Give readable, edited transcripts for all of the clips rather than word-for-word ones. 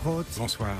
Finkielkraut. Bonsoir.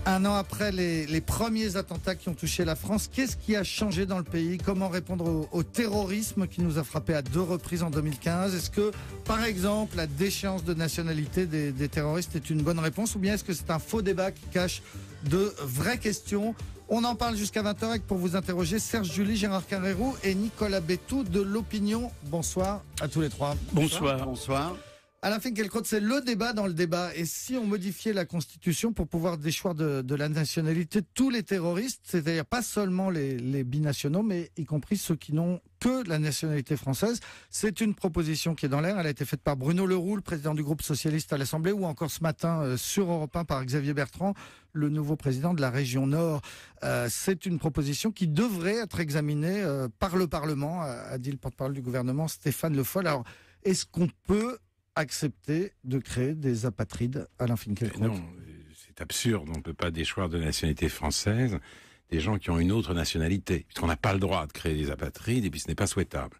Un an après les premiers attentats qui ont touché la France, qu'est-ce qui a changé dans le pays? Comment répondre au terrorisme qui nous a frappé à 2 reprises en 2015? Est-ce que, par exemple, la déchéance de nationalité des terroristes est une bonne réponse? Ou bien est-ce que c'est un faux débat qui cache de vraies questions? On en parle jusqu'à 20h avec, pour vous interroger, Serge July, Gérard Carrérou et Nicolas Bétou de l'Opinion. Bonsoir à tous les trois. Bonsoir. Bonsoir. Alain Finkielkraut, c'est le débat dans le débat. Et si on modifiait la Constitution pour pouvoir déchoir de la nationalité tous les terroristes, c'est-à-dire pas seulement les binationaux, mais y compris ceux qui n'ont que la nationalité française, c'est une proposition qui est dans l'air. Elle a été faite par Bruno Leroux, le président du groupe socialiste à l'Assemblée, ou encore ce matin sur Europe 1 par Xavier Bertrand, le nouveau président de la région Nord. C'est une proposition qui devrait être examinée par le Parlement, a dit le porte-parole du gouvernement Stéphane Le Foll. Alors, est-ce qu'on peut accepter de créer des apatrides, Alain Finkielkraut? Non, c'est absurde. On ne peut pas déchoir de nationalité française des gens qui ont une autre nationalité, puisqu'on n'a pas le droit de créer des apatrides, et puis ce n'est pas souhaitable.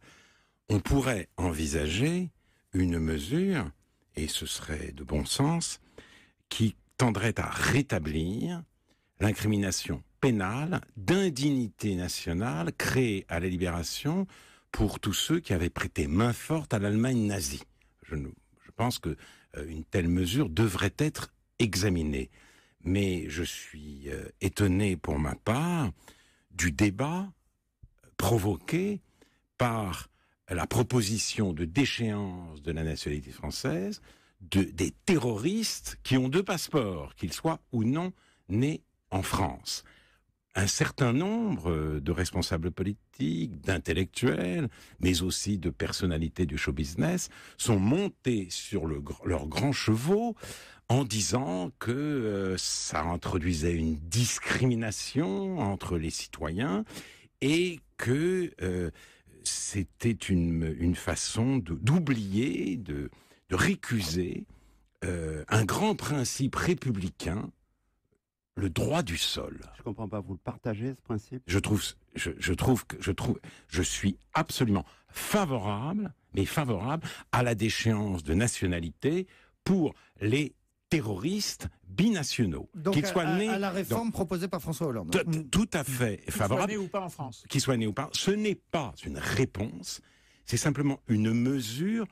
On pourrait envisager une mesure, et ce serait de bon sens, qui tendrait à rétablir l'incrimination pénale d'indignité nationale créée à la Libération pour tous ceux qui avaient prêté main forte à l'Allemagne nazie. Je pense que une telle mesure devrait être examinée. Mais je suis étonné pour ma part du débat provoqué par la proposition de déchéance de la nationalité française des terroristes qui ont 2 passeports, qu'ils soient ou non nés en France. Un certain nombre de responsables politiques, d'intellectuels, mais aussi de personnalités du show business, sont montés sur leurs grands chevaux en disant que ça introduisait une discrimination entre les citoyens et que c'était une façon d'oublier, de récuser un grand principe républicain, le droit du sol. Je comprends pas, vous le partagez, ce principe? Je suis absolument favorable à la déchéance de nationalité pour les terroristes binationaux. Donc qu'ils soient nés à la réforme proposée par François Hollande. Tout à fait favorable. Qu'ils soient nés ou pas en France. Qu'ils soient nés ou pas. Ce n'est pas une réponse, c'est simplement une mesure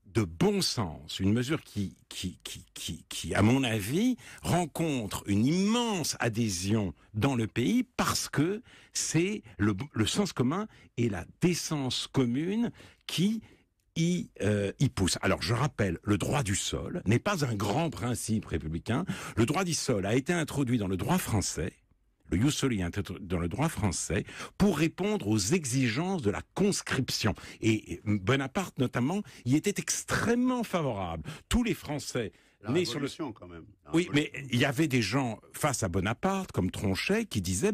de bon sens, une mesure qui, à mon avis, rencontre une immense adhésion dans le pays parce que c'est le sens commun et la décence commune qui y pousse. Alors, je rappelle, le droit du sol n'est pas un grand principe républicain. Le droit du sol a été introduit dans le droit français. Le ius soli dans le droit français pour répondre aux exigences de la conscription. Et Bonaparte, notamment, y était extrêmement favorable. Tous les Français nés sur le... quand même. Oui, mais il y avait des gens face à Bonaparte, comme Tronchet, qui disaient,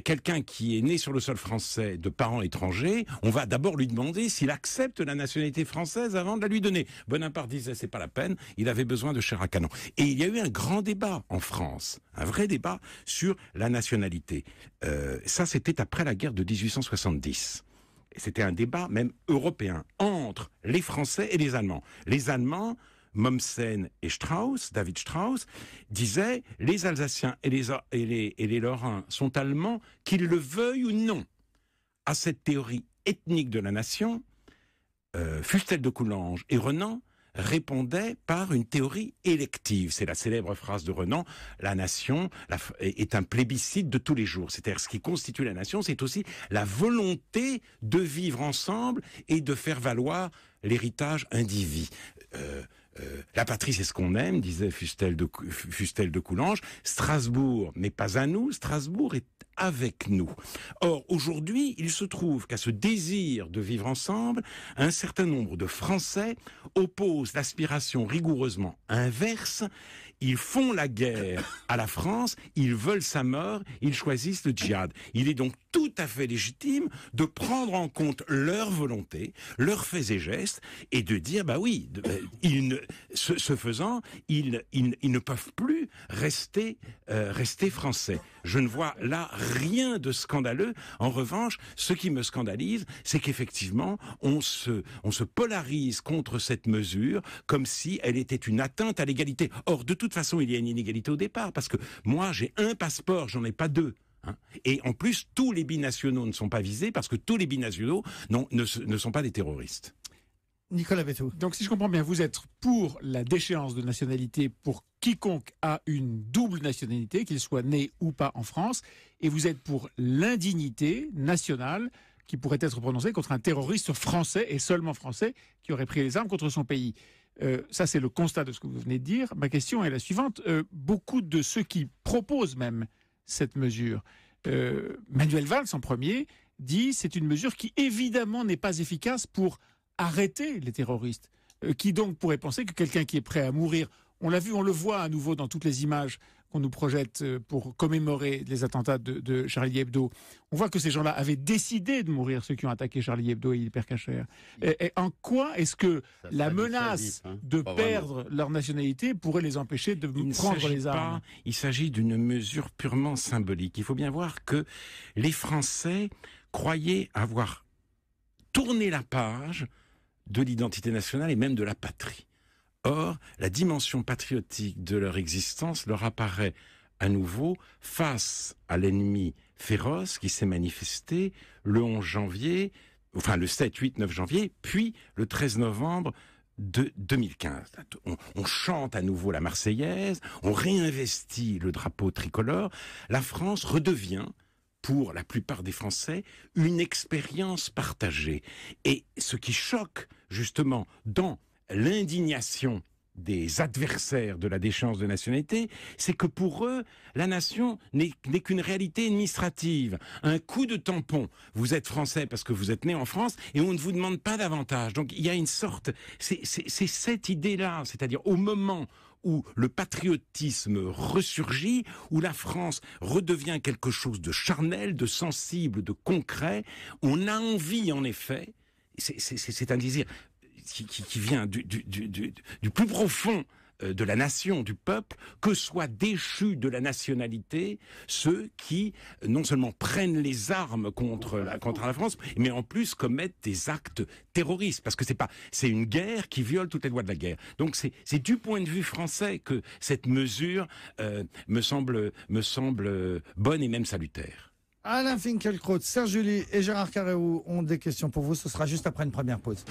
quelqu'un qui est né sur le sol français de parents étrangers, on va d'abord lui demander s'il accepte la nationalité française avant de la lui donner. Bonaparte disait, c'est pas la peine, il avait besoin de chair à canon. Et il y a eu un grand débat en France, un vrai débat sur la nationalité. Ça, c'était après la guerre de 1870. Et c'était un débat même européen entre les Français et les Allemands. Les Allemands, Mommsen et Strauss, David Strauss, disaient les Alsaciens et les Lorrains sont allemands, qu'ils le veuillent ou non. À cette théorie ethnique de la nation, Fustel de Coulanges et Renan répondaient par une théorie élective. C'est la célèbre phrase de Renan, la nation est un plébiscite de tous les jours. C'est-à-dire ce qui constitue la nation, c'est aussi la volonté de vivre ensemble et de faire valoir l'héritage indivis. La patrie, c'est ce qu'on aime, disait Fustel de Coulanges. Strasbourg n'est pas à nous, Strasbourg est avec nous. Or, aujourd'hui, il se trouve qu'à ce désir de vivre ensemble, un certain nombre de Français opposent l'aspiration rigoureusement inverse. Ils font la guerre à la France, ils veulent sa mort, ils choisissent le djihad. Il est donc tout à fait légitime de prendre en compte leur volonté, leurs faits et gestes, et de dire, ce faisant, ils ne peuvent plus rester français. Je ne vois là rien de scandaleux. En revanche, ce qui me scandalise, c'est qu'effectivement, on se polarise contre cette mesure comme si elle était une atteinte à l'égalité. Or, de toute toute façon, il y a une inégalité au départ, parce que moi, j'ai un passeport, j'en ai pas deux. Hein. Et en plus, tous les binationaux ne sont pas visés, parce que tous les binationaux ne sont pas des terroristes. Nicolas Béthou. Donc, si je comprends bien, vous êtes pour la déchéance de nationalité pour quiconque a une double nationalité, qu'il soit né ou pas en France, et vous êtes pour l'indignité nationale qui pourrait être prononcée contre un terroriste français, et seulement français, qui aurait pris les armes contre son pays. Ça, c'est le constat de ce que vous venez de dire. Ma question est la suivante. Beaucoup de ceux qui proposent même cette mesure, Manuel Valls en premier, dit c'est une mesure qui évidemment n'est pas efficace pour arrêter les terroristes. Qui donc pourrait penser que quelqu'un qui est prêt à mourir, on l'a vu, on le voit à nouveau dans toutes les images qu'on nous projette pour commémorer les attentats de Charlie Hebdo, on voit que ces gens-là avaient décidé de mourir, ceux qui ont attaqué Charlie Hebdo et Hyper Cacher. Et en quoi est-ce que la menace de perdre leur nationalité pourrait les empêcher de prendre les armes? Il s'agit d'une mesure purement symbolique. Il faut bien voir que les Français croyaient avoir tourné la page de l'identité nationale et même de la patrie. Or, la dimension patriotique de leur existence leur apparaît à nouveau face à l'ennemi féroce qui s'est manifesté le 11 janvier, enfin le 7, 8, 9 janvier, puis le 13 novembre de 2015. On chante à nouveau la Marseillaise, on réinvestit le drapeau tricolore, la France redevient, pour la plupart des Français, une expérience partagée. Et ce qui choque, justement, dans l'indignation des adversaires de la déchéance de nationalité, c'est que pour eux, la nation n'est qu'une réalité administrative, un coup de tampon. Vous êtes français parce que vous êtes né en France et on ne vous demande pas davantage. Donc il y a une sorte... C'est cette idée-là, c'est-à-dire au moment où le patriotisme ressurgit, où la France redevient quelque chose de charnel, de sensible, de concret, on a envie, en effet, c'est un désir qui vient du plus profond de la nation, du peuple, que soient déchus de la nationalité ceux qui non seulement prennent les armes contre la France, mais en plus commettent des actes terroristes, parce que c'est une guerre qui viole toutes les lois de la guerre. Donc c'est du point de vue français que cette mesure me semble bonne et même salutaire. Alain Finkielkraut, Serge July et Gérard Carreau ont des questions pour vous. Ce sera juste après une première pause.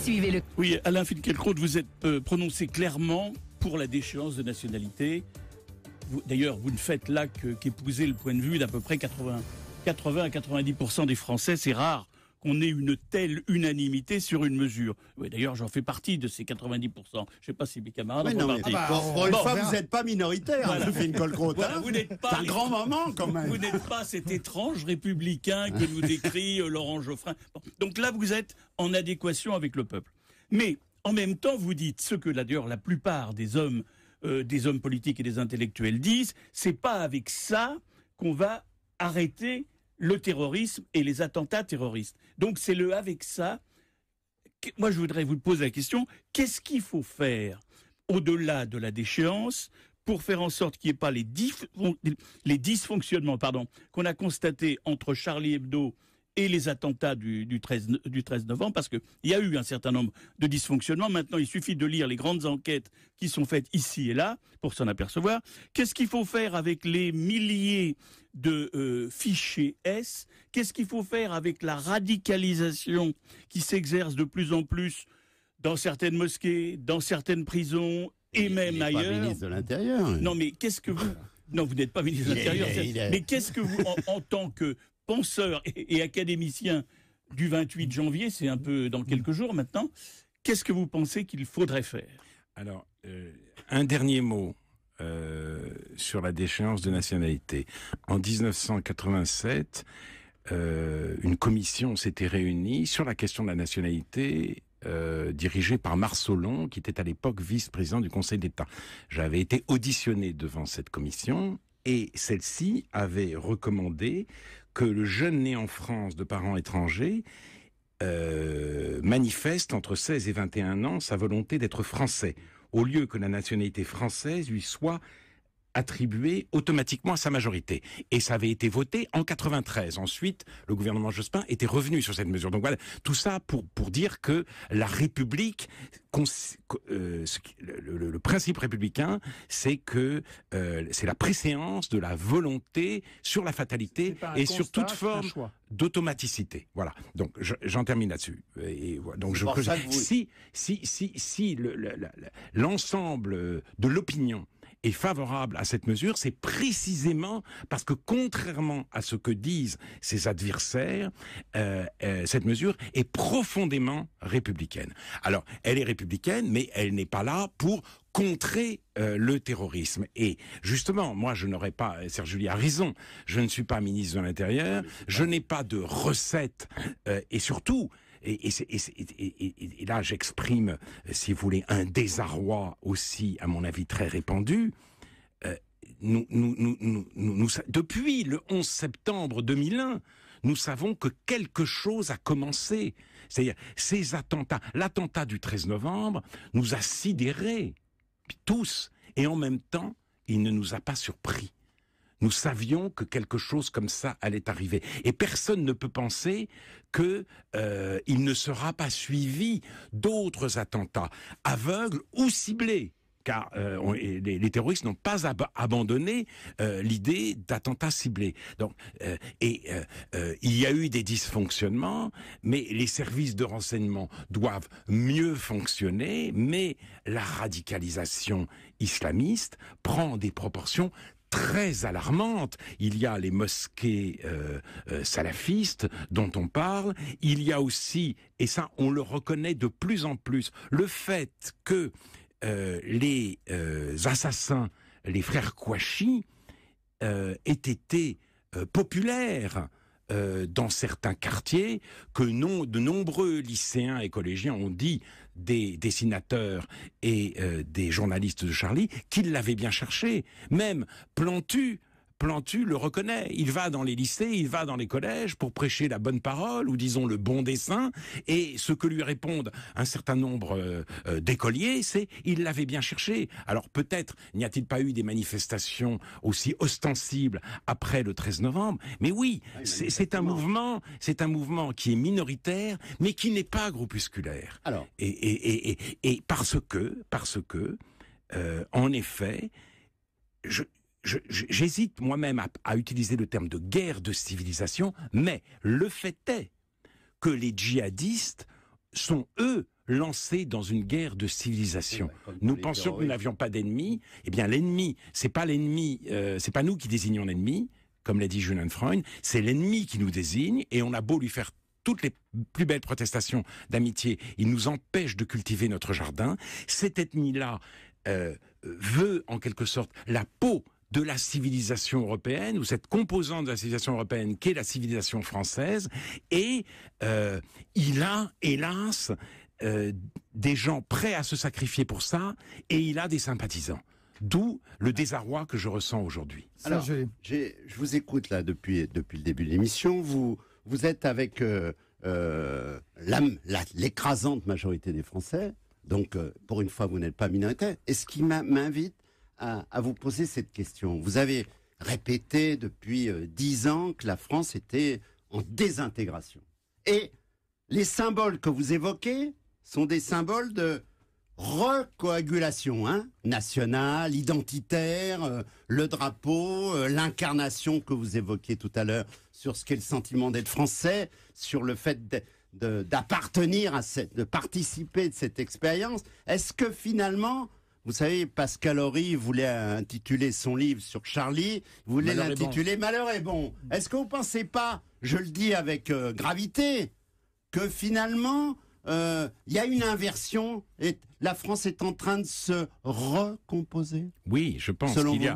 Suivez-le. Oui, Alain Finkielkraut, vous êtes prononcé clairement pour la déchéance de nationalité. D'ailleurs, vous ne faites là qu'épouser le point de vue d'à peu près 80 à 90% des Français. C'est rare qu'on ait une telle unanimité sur une mesure. Oui, d'ailleurs, j'en fais partie de ces 90%. Je ne sais pas si mes camarades en font partie. Pour une fois, vous n'êtes pas minoritaire, voilà. Alain Finkielkraut. Voilà, vous n'êtes pas... C'est un grand moment, quand même. Vous n'êtes pas cet étrange républicain que nous décrit Laurent Geoffrin. Bon, donc là, vous êtes en adéquation avec le peuple. Mais, en même temps, vous dites ce que, d'ailleurs, la plupart des hommes politiques et des intellectuels disent, c'est pas avec ça qu'on va arrêter le terrorisme et les attentats terroristes. Donc c'est avec ça. Moi, je voudrais vous poser la question, qu'est-ce qu'il faut faire au-delà de la déchéance pour faire en sorte qu'il n'y ait pas les dysfonctionnements qu'on a constatés entre Charlie Hebdo et les attentats du 13 novembre, parce qu'il y a eu un certain nombre de dysfonctionnements. Maintenant, il suffit de lire les grandes enquêtes qui sont faites ici et là pour s'en apercevoir. Qu'est-ce qu'il faut faire avec les milliers de fichiers S? Qu'est-ce qu'il faut faire avec la radicalisation qui s'exerce de plus en plus dans certaines mosquées, dans certaines prisons et même ailleurs? Pas ministre de l'Intérieur. Non, mais qu'est-ce que vous... Non, vous n'êtes pas ministre de l'Intérieur. Mais qu'est-ce que vous, en tant que penseur et académicien du 28 janvier, c'est un peu dans quelques jours maintenant, qu'est-ce que vous pensez qu'il faudrait faire? Alors, un dernier mot sur la déchéance de nationalité. En 1987, une commission s'était réunie sur la question de la nationalité, dirigée par Marsolon, qui était à l'époque vice-président du Conseil d'État. J'avais été auditionné devant cette commission, et celle-ci avait recommandé que le jeune né en France de parents étrangers manifeste entre 16 et 21 ans sa volonté d'être français, au lieu que la nationalité française lui soit attribué automatiquement à sa majorité. Et ça avait été voté en 93. Ensuite, le gouvernement Jospin était revenu sur cette mesure. Donc voilà, tout ça pour dire que la République, le principe républicain, c'est que c'est la préséance de la volonté sur la fatalité et sur toute forme d'automaticité. Voilà. Donc j'en termine là-dessus. Et voilà. Donc si l'ensemble de l'opinion est favorable à cette mesure, c'est précisément parce que, contrairement à ce que disent ses adversaires, cette mesure est profondément républicaine. Alors, elle est républicaine, mais elle n'est pas là pour contrer le terrorisme. Et justement, moi, je n'aurais pas, Serge Julie a raison, je ne suis pas ministre de l'Intérieur, je n'ai pas de recette, et surtout, et là, j'exprime, si vous voulez, un désarroi aussi, à mon avis, très répandu. Depuis le 11 septembre 2001, nous savons que quelque chose a commencé. C'est-à-dire, ces attentats, l'attentat du 13 novembre nous a sidérés, tous, et en même temps, il ne nous a pas surpris. Nous savions que quelque chose comme ça allait arriver. Et personne ne peut penser qu'il ne sera pas suivi d'autres attentats, aveugles ou ciblés. Car les terroristes n'ont pas abandonné l'idée d'attentats ciblés. Donc, il y a eu des dysfonctionnements, mais les services de renseignement doivent mieux fonctionner, mais la radicalisation islamiste prend des proportions très alarmante. Il y a les mosquées salafistes dont on parle. Il y a aussi, et ça on le reconnaît de plus en plus, le fait que les assassins, les frères Kouachi, aient été populaires dans certains quartiers, que de nombreux lycéens et collégiens ont dit des dessinateurs et des journalistes de Charlie qu'ils l'avaient bien cherché. Même Plantu le reconnaît. Il va dans les lycées, il va dans les collèges pour prêcher la bonne parole, ou disons le bon dessin, et ce que lui répondent un certain nombre d'écoliers, c'est « il l'avait bien cherché ». Alors peut-être n'y a-t-il pas eu des manifestations aussi ostensibles après le 13 novembre, mais oui, c'est un mouvement qui est minoritaire, mais qui n'est pas groupusculaire. Alors. Et parce que, en effet, j'hésite moi-même à utiliser le terme de guerre de civilisation, mais le fait est que les djihadistes sont, eux, lancés dans une guerre de civilisation. Nous pensions que nous n'avions pas d'ennemi. Eh bien, l'ennemi, c'est pas nous qui désignons l'ennemi, comme l'a dit Julian Freund, c'est l'ennemi qui nous désigne, et on a beau lui faire toutes les plus belles protestations d'amitié, il nous empêche de cultiver notre jardin. Cette ethnie-là veut, en quelque sorte, la peau de la civilisation européenne, ou cette composante de la civilisation européenne qu'est la civilisation française, et il a, hélas, des gens prêts à se sacrifier pour ça, et il a des sympathisants. D'où le désarroi que je ressens aujourd'hui. Alors, je vous écoute là depuis le début de l'émission. Vous êtes avec l'écrasante majorité des Français, donc pour une fois vous n'êtes pas minoritaire. Et ce qui m'invite à vous poser cette question. Vous avez répété depuis 10 ans que la France était en désintégration. Et les symboles que vous évoquez sont des symboles de recoagulation, nationale, identitaire, le drapeau, l'incarnation que vous évoquiez tout à l'heure sur ce qu'est le sentiment d'être français, sur le fait d'appartenir de participer de cette expérience. Est-ce que finalement, vous savez, Pascal Horry voulait intituler son livre sur Charlie, voulait l'intituler Malheur est bon. Est-ce que vous ne pensez pas, je le dis avec gravité, que finalement, il y a une inversion et la France est en train de se recomposer? Oui, je pense qu'il y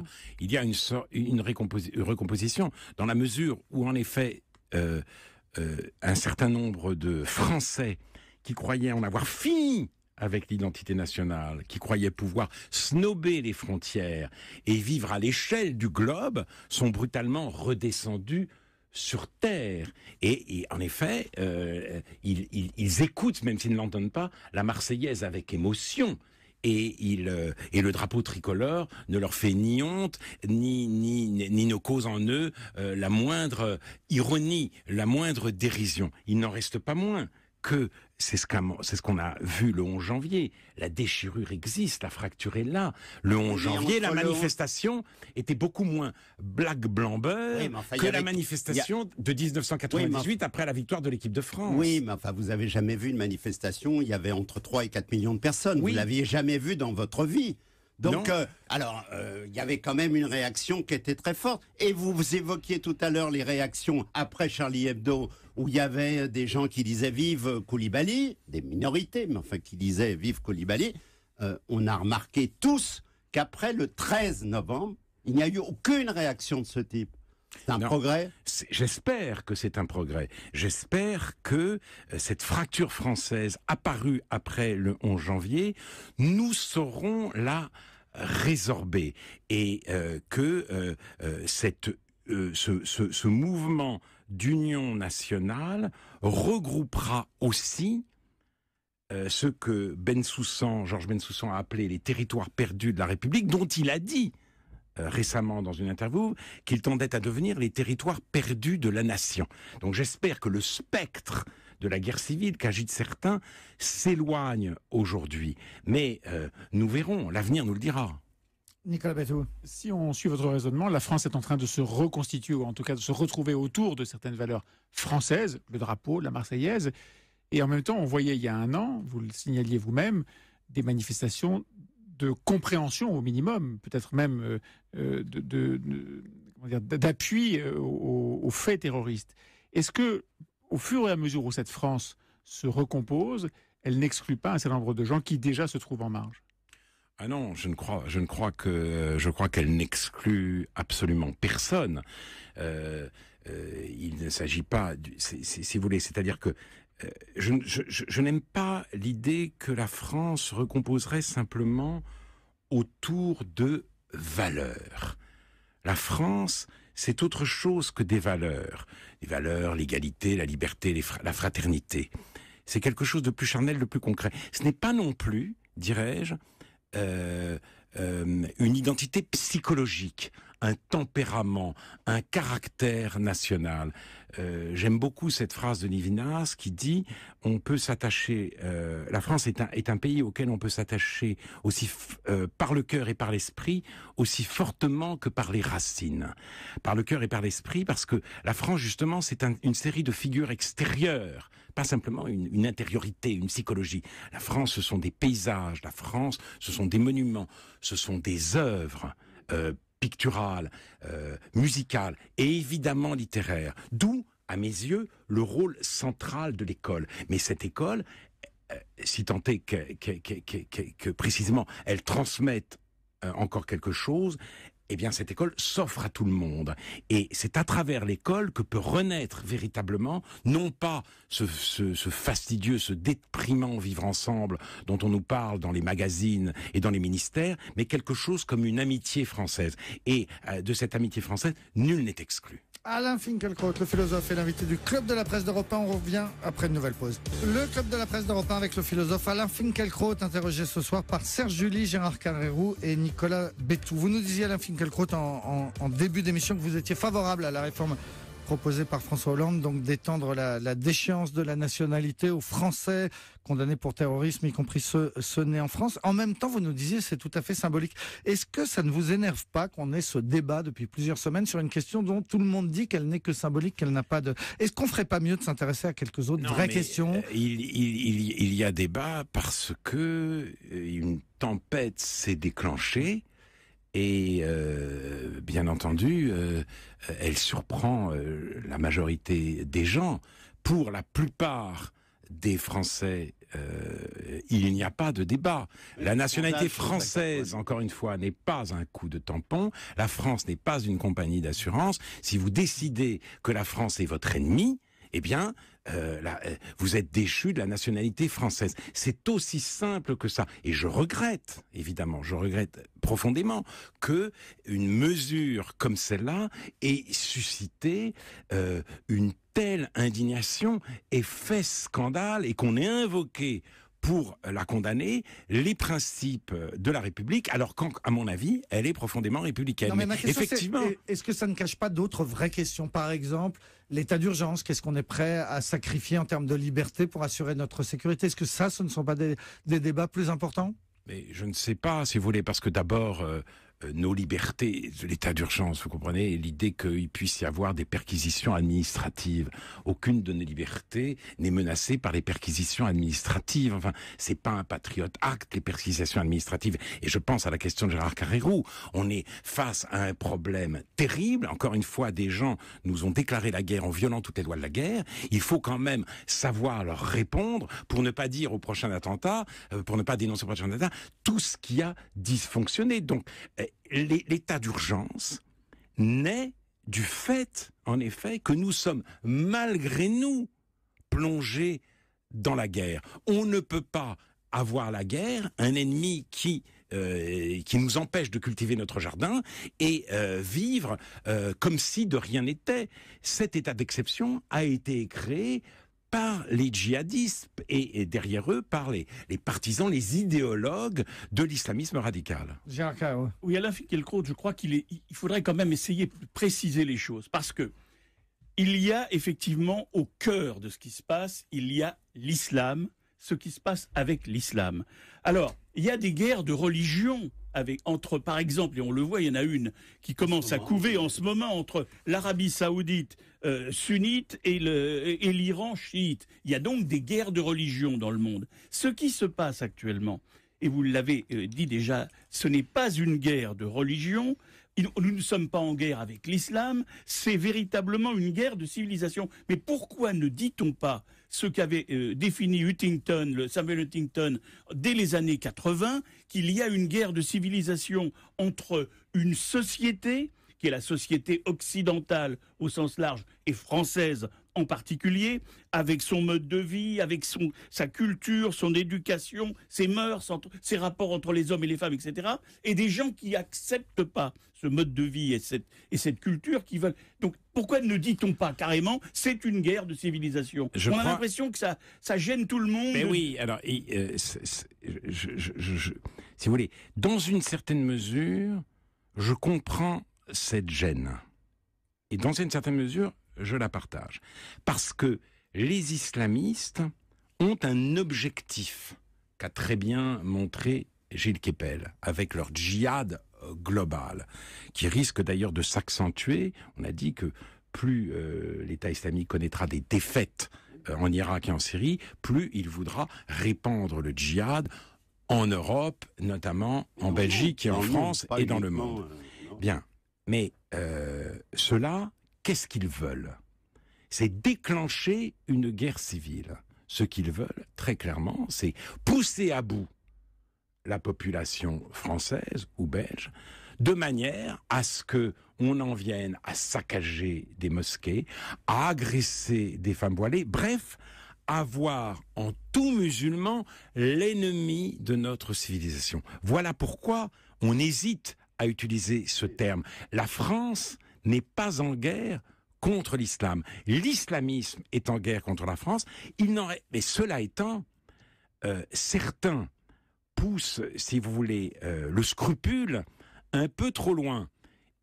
a une recomposition, dans la mesure où, en effet, un certain nombre de Français qui croyaient en avoir fini avec l'identité nationale, qui croyaient pouvoir snober les frontières et vivre à l'échelle du globe, sont brutalement redescendus sur terre. Et en effet, ils écoutent, même s'ils ne l'entendent pas, la Marseillaise avec émotion. et le drapeau tricolore ne leur fait ni honte, ni ne cause en eux la moindre ironie, la moindre dérision. Il n'en reste pas moins que c'est ce qu'on a vu le 11 janvier. La déchirure existe, la fracture est là. Le 11 janvier, la manifestation était beaucoup moins black blanc beurre que la manifestation de 1998 après la victoire de l'équipe de France. Oui, mais enfin, vous n'avez jamais vu une manifestation, il y avait entre 3 et 4 millions de personnes. Oui. Vous ne l'aviez jamais vu dans votre vie. Donc, il y avait quand même une réaction qui était très forte. Et vous évoquiez tout à l'heure les réactions après Charlie Hebdo, où il y avait des gens qui disaient « Vive Koulibaly », des minorités, mais enfin qui disaient « Vive Koulibaly ». On a remarqué tous qu'après le 13 novembre, il n'y a eu aucune réaction de ce type. C'est un progrès ? J'espère que c'est un progrès. J'espère que cette fracture française apparue après le 11 janvier, nous saurons la résorber et que ce mouvement d'union nationale regroupera aussi ce que Georges Bensoussan a appelé les territoires perdus de la République, dont il a dit récemment dans une interview qu'ils tendaient à devenir les territoires perdus de la nation. Donc j'espère que le spectre de la guerre civile qu'agitent certains s'éloigne aujourd'hui. Mais nous verrons, l'avenir nous le dira. Nicolas Bétou. Si on suit votre raisonnement, la France est en train de se reconstituer, ou en tout cas de se retrouver autour de certaines valeurs françaises, le drapeau, la Marseillaise, et en même temps, on voyait il y a un an, vous le signaliez vous-même, des manifestations de compréhension au minimum, peut-être même d'appui aux faits terroristes. Est-ce que, au fur et à mesure où cette France se recompose, elle n'exclut pas un certain nombre de gens qui déjà se trouvent en marge ? Ah non, je crois qu'elle n'exclut absolument personne. Il ne s'agit pas, si vous voulez, c'est-à-dire que je n'aime pas l'idée que la France se recomposerait simplement autour de valeurs. La France, c'est autre chose que des valeurs. Les valeurs, l'égalité, la liberté, la fraternité. C'est quelque chose de plus charnel, de plus concret. Ce n'est pas non plus, dirais-je, une identité psychologique, un tempérament, un caractère national. J'aime beaucoup cette phrase de Levinas qui dit on peut s'attacher. La France est un pays auquel on peut s'attacher aussi par le cœur et par l'esprit aussi fortement que par les racines. Par le cœur et par l'esprit parce que la France justement c'est une série de figures extérieures. Pas simplement une intériorité, une psychologie. La France, ce sont des paysages. La France, ce sont des monuments. Ce sont des œuvres picturales, musicales et évidemment littéraires. D'où, à mes yeux, le rôle central de l'école. Mais cette école, si tant est que précisément elle transmette encore quelque chose, eh bien cette école s'offre à tout le monde. Et c'est à travers l'école que peut renaître véritablement, non pas ce fastidieux, ce déprimant vivre ensemble dont on nous parle dans les magazines et dans les ministères, mais quelque chose comme une amitié française. Et de cette amitié française, nul n'est exclu. Alain Finkielkraut, le philosophe, est l'invité du Club de la Presse d'Europe 1. On revient après une nouvelle pause. Le Club de la Presse d'Europe 1 avec le philosophe Alain Finkielkraut, interrogé ce soir par Serge July, Gérard Carrérou et Nicolas Bétou. Vous nous disiez, Alain Finkielkraut, en début d'émission, que vous étiez favorable à la réforme proposé par François Hollande, donc d'étendre la déchéance de la nationalité aux Français condamnés pour terrorisme, y compris ceux nés en France. En même temps, vous nous disiez, c'est tout à fait symbolique. Est-ce que ça ne vous énerve pas qu'on ait ce débat depuis plusieurs semaines sur une question dont tout le monde dit qu'elle n'est que symbolique, qu'elle n'a pas de... Est-ce qu'on ferait pas mieux de s'intéresser à quelques autres vraies questions ? Il y a débat parce que une tempête s'est déclenchée. Et bien entendu, elle surprend la majorité des gens. Pour la plupart des Français, il n'y a pas de débat. La nationalité française, encore une fois, n'est pas un coup de tampon. La France n'est pas une compagnie d'assurance. Si vous décidez que la France est votre ennemi, eh bien, vous êtes déchu de la nationalité française. C'est aussi simple que ça. Et je regrette, évidemment, profondément que une mesure comme celle-là ait suscité une telle indignation et fait scandale et qu'on ait invoqué pour la condamner les principes de la République, alors qu'à mon avis, elle est profondément républicaine. Non, mais ma question, effectivement, est-ce que ça ne cache pas d'autres vraies questions? Par exemple, l'état d'urgence, qu'est-ce qu'on est prêt à sacrifier en termes de liberté pour assurer notre sécurité? Est-ce que ce ne sont pas des débats plus importants? mais je ne sais pas, si vous voulez, parce que d'abord, nos libertés, l'état d'urgence, vous comprenez, l'idée qu'il puisse y avoir des perquisitions administratives. Aucune de nos libertés n'est menacée par les perquisitions administratives. Enfin, c'est pas un Patriot Act, les perquisitions administratives. Et je pense à la question de Gérard Carrérou. On est face à un problème terrible. Encore une fois, des gens nous ont déclaré la guerre en violant toutes les lois de la guerre. Il faut quand même savoir leur répondre pour ne pas dire au prochain attentat, pour ne pas dénoncer au prochain attentat, tout ce qui a dysfonctionné. Donc, l'état d'urgence naît du fait, en effet, que nous sommes, malgré nous, plongés dans la guerre. On ne peut pas avoir la guerre, un ennemi qui nous empêche de cultiver notre jardin et vivre comme si de rien n'était. Cet état d'exception a été créé par les djihadistes et derrière eux par les partisans, les idéologues de l'islamisme radical. Oui, Alain Finkielkraut, je crois qu'il faudrait quand même essayer de préciser les choses, parce que il y a effectivement au cœur de ce qui se passe, il y a l'islam, ce qui se passe avec l'islam. Alors, il y a des guerres de religion entre, par exemple, et on le voit, il y en a une qui commence à couver en ce moment entre l'Arabie Saoudite sunnite et l'Iran chiite. Il y a donc des guerres de religion dans le monde. Ce qui se passe actuellement, et vous l'avez dit déjà, ce n'est pas une guerre de religion. Nous ne sommes pas en guerre avec l'islam, c'est véritablement une guerre de civilisation. Mais pourquoi ne dit-on pas ce qu'avait défini Samuel Huntington dès les années 80, qu'il y a une guerre de civilisation entre une société, qui est la société occidentale au sens large et française en particulier, avec son mode de vie, avec sa culture, son éducation, ses mœurs, ses rapports entre les hommes et les femmes, etc. Et des gens qui n'acceptent pas ce mode de vie et cette culture qui veulent... Donc pourquoi ne dit-on pas carrément c'est une guerre de civilisation? On a l'impression que ça gêne tout le monde. Mais oui, alors, si vous voulez, dans une certaine mesure, je comprends cette gêne. Et dans une certaine mesure, je la partage. Parce que les islamistes ont un objectif qu'a très bien montré Gilles Kepel avec leur djihad global, qui risque d'ailleurs de s'accentuer. On a dit que plus l'État islamique connaîtra des défaites en Irak et en Syrie, plus il voudra répandre le djihad en Europe, notamment en Belgique et en France et dans le monde. Bien, mais ceux-là, qu'est-ce qu'ils veulent? C'est déclencher une guerre civile. Ce qu'ils veulent, très clairement, c'est pousser à bout la population française ou belge, de manière à ce qu'on en vienne à saccager des mosquées, à agresser des femmes voilées, bref, à voir en tout musulman l'ennemi de notre civilisation. Voilà pourquoi on hésite à utiliser ce terme. La France n'est pas en guerre contre l'islam. L'islamisme est en guerre contre la France. Mais cela étant, certains poussent, si vous voulez, le scrupule un peu trop loin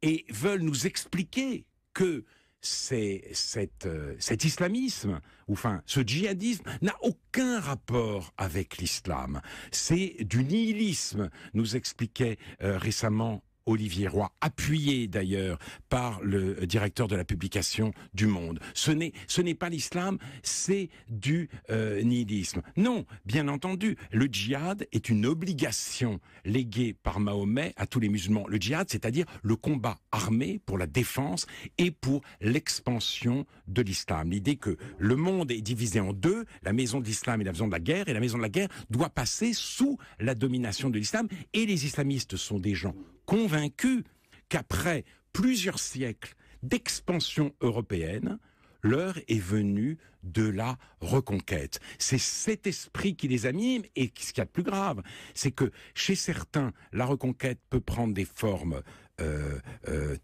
et veulent nous expliquer que cet islamisme, ou enfin ce djihadisme, n'a aucun rapport avec l'islam. C'est du nihilisme, nous expliquait récemment Olivier Roy, appuyé d'ailleurs par le directeur de la publication du Monde. Ce n'est pas l'islam, c'est du nihilisme. Non, bien entendu, le djihad est une obligation léguée par Mahomet à tous les musulmans. Le djihad, c'est-à-dire le combat armé pour la défense et pour l'expansion de l'islam. L'idée que le monde est divisé en deux, la maison de l'islam et la maison de la guerre, et la maison de la guerre doit passer sous la domination de l'islam. Et les islamistes sont des gens convaincus qu'après plusieurs siècles d'expansion européenne, l'heure est venue de la reconquête. C'est cet esprit qui les anime, et ce qu'il y a de plus grave, c'est que chez certains, la reconquête peut prendre des formes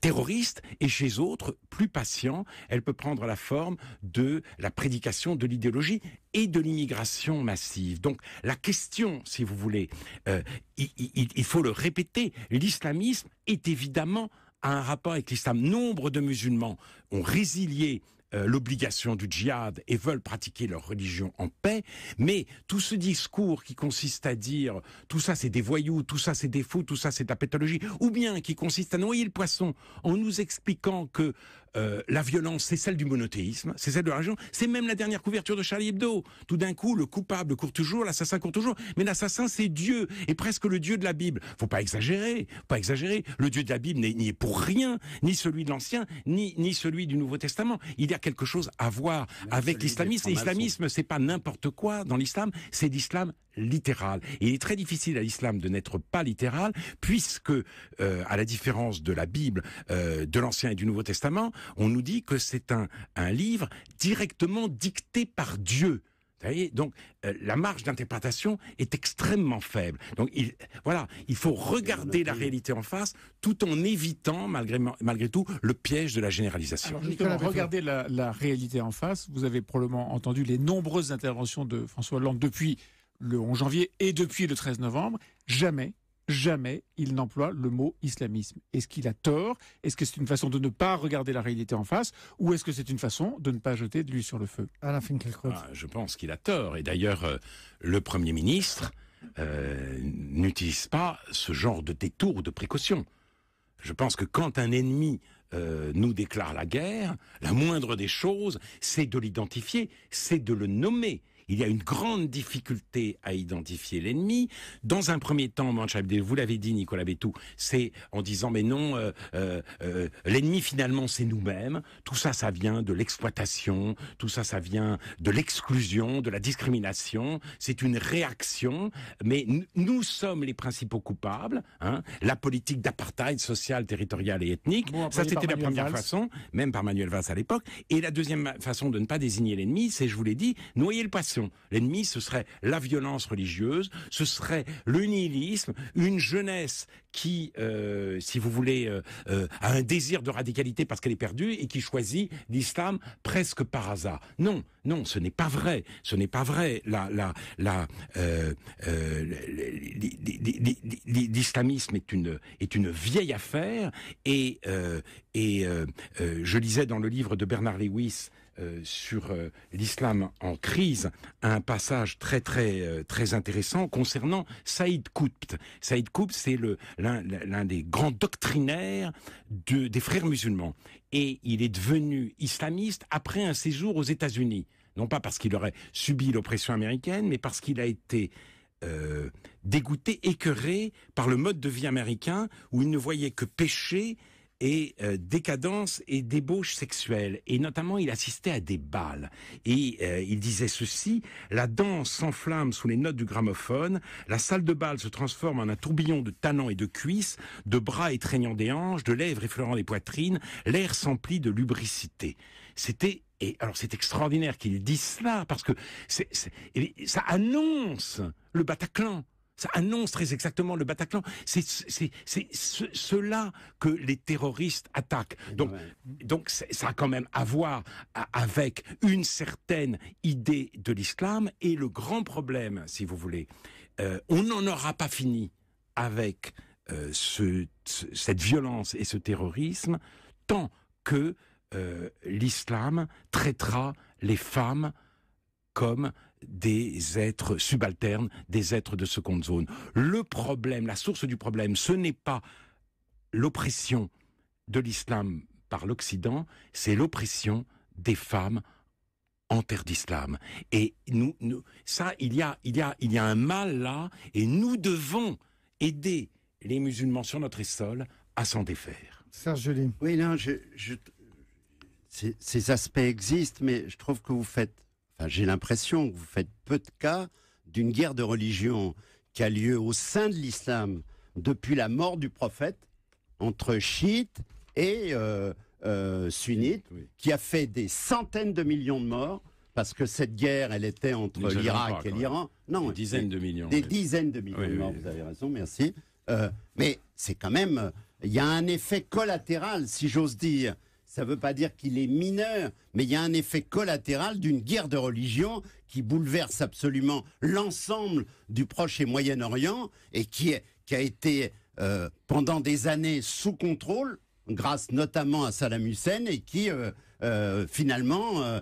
terroriste, et chez d'autres, plus patients, elle peut prendre la forme de la prédication de l'idéologie et de l'immigration massive. Donc la question, si vous voulez, il faut le répéter, l'islamisme est évidemment un rapport avec l'islam. Nombre de musulmans ont résilié l'obligation du djihad et veulent pratiquer leur religion en paix, mais tout ce discours qui consiste à dire tout ça c'est des voyous, tout ça c'est des fous, tout ça c'est de la pathologie, ou bien qui consiste à noyer le poisson en nous expliquant que la violence c'est celle du monothéisme, c'est celle de la religion, c'est même la dernière couverture de Charlie Hebdo. Tout d'un coup, le coupable court toujours, l'assassin court toujours, mais l'assassin c'est Dieu, et presque le Dieu de la Bible. Faut pas exagérer, pas exagérer. Le Dieu de la Bible n'y est pour rien, ni celui de l'Ancien, ni celui du Nouveau Testament. Il y a quelque chose à voir avec l'islamisme. Et l'islamisme, c'est pas n'importe quoi dans l'islam, c'est l'islam littéral. Et il est très difficile à l'islam de n'être pas littéral, puisque, à la différence de la Bible, de l'Ancien et du Nouveau Testament, on nous dit que c'est un livre directement dicté par Dieu. Vous voyez, donc la marge d'interprétation est extrêmement faible. Donc il faut regarder la réalité en face, tout en évitant malgré tout le piège de la généralisation. Alors justement, regardez la réalité en face. Vous avez probablement entendu les nombreuses interventions de François Hollande depuis le 11 janvier et depuis le 13 novembre. Jamais il n'emploie le mot islamisme. Est-ce qu'il a tort? Est-ce que c'est une façon de ne pas regarder la réalité en face? Ou est-ce que c'est une façon de ne pas jeter de l'huile sur le feu? Alain Finkielkraut. Je pense qu'il a tort. Et d'ailleurs, le Premier ministre n'utilise pas ce genre de détour ou de précaution. Je pense que quand un ennemi nous déclare la guerre, la moindre des choses, c'est de l'identifier, c'est de le nommer. Il y a une grande difficulté à identifier l'ennemi. Dans un premier temps, vous l'avez dit, Nicolas Bétou, c'est en disant mais non, l'ennemi finalement c'est nous-mêmes. Tout ça, ça vient de l'exploitation. Tout ça, ça vient de l'exclusion, de la discrimination. C'est une réaction. Mais nous sommes les principaux coupables. La politique d'apartheid social, territorial et ethnique. Bon, ça, c'était la première façon, même par Manuel Valls à l'époque. Et la deuxième façon de ne pas désigner l'ennemi, c'est, je vous l'ai dit, noyer le poisson. L'ennemi, ce serait la violence religieuse, ce serait le nihilisme, une jeunesse qui, si vous voulez, a un désir de radicalité parce qu'elle est perdue et qui choisit l'islam presque par hasard. Non, ce n'est pas vrai. Ce n'est pas vrai. L'islamisme est une vieille affaire et je lisais dans le livre de Bernard Lewis sur l'islam en crise, un passage très intéressant concernant Saïd Qutb. Saïd Qutb, c'est l'un des grands doctrinaires des frères musulmans. Et il est devenu islamiste après un séjour aux États-Unis. Non pas parce qu'il aurait subi l'oppression américaine, mais parce qu'il a été dégoûté, écœuré par le mode de vie américain où il ne voyait que péché et décadence et débauche sexuelle. Et notamment, il assistait à des bals. Et il disait ceci: la danse s'enflamme sous les notes du gramophone, la salle de bal se transforme en un tourbillon de talons et de cuisses, de bras étreignant des hanches, de lèvres effleurant des poitrines, l'air s'emplit de lubricité. Et alors c'est extraordinaire qu'il dise cela, parce que ça annonce le Bataclan. Ça annonce très exactement le Bataclan. C'est cela que les terroristes attaquent. Donc ça a quand même à voir avec une certaine idée de l'islam. Et le grand problème, si vous voulez, on n'en aura pas fini avec cette violence et ce terrorisme tant que l'islam traitera les femmes comme des êtres subalternes, des êtres de seconde zone. Le problème, la source du problème, ce n'est pas l'oppression de l'islam par l'Occident, c'est l'oppression des femmes en terre d'islam. Et ça, il y a un mal là, et nous devons aider les musulmans sur notre sol à s'en défaire. Serge Julie. Oui, non, ces aspects existent, mais je trouve que j'ai l'impression que vous faites peu de cas d'une guerre de religion qui a lieu au sein de l'islam depuis la mort du prophète, entre chiites et sunnites, qui a fait des centaines de millions de morts, parce que cette guerre, elle était entre l'Irak et l'Iran. Non, des dizaines de millions. Des dizaines de millions de morts, vous avez raison, merci. Mais c'est quand même il y a un effet collatéral, si j'ose dire. Ça ne veut pas dire qu'il est mineur, mais il y a un effet collatéral d'une guerre de religion qui bouleverse absolument l'ensemble du Proche et Moyen-Orient et qui a été pendant des années sous contrôle, grâce notamment à Saddam Hussein, et qui finalement,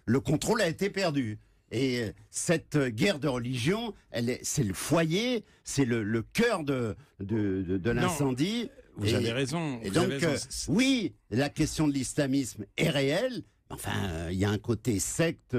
le contrôle a été perdu. Et cette guerre de religion, c'est le foyer, c'est le cœur de l'incendie. Vous avez raison. Et donc, oui, la question de l'islamisme est réelle. Enfin, il y a un côté secte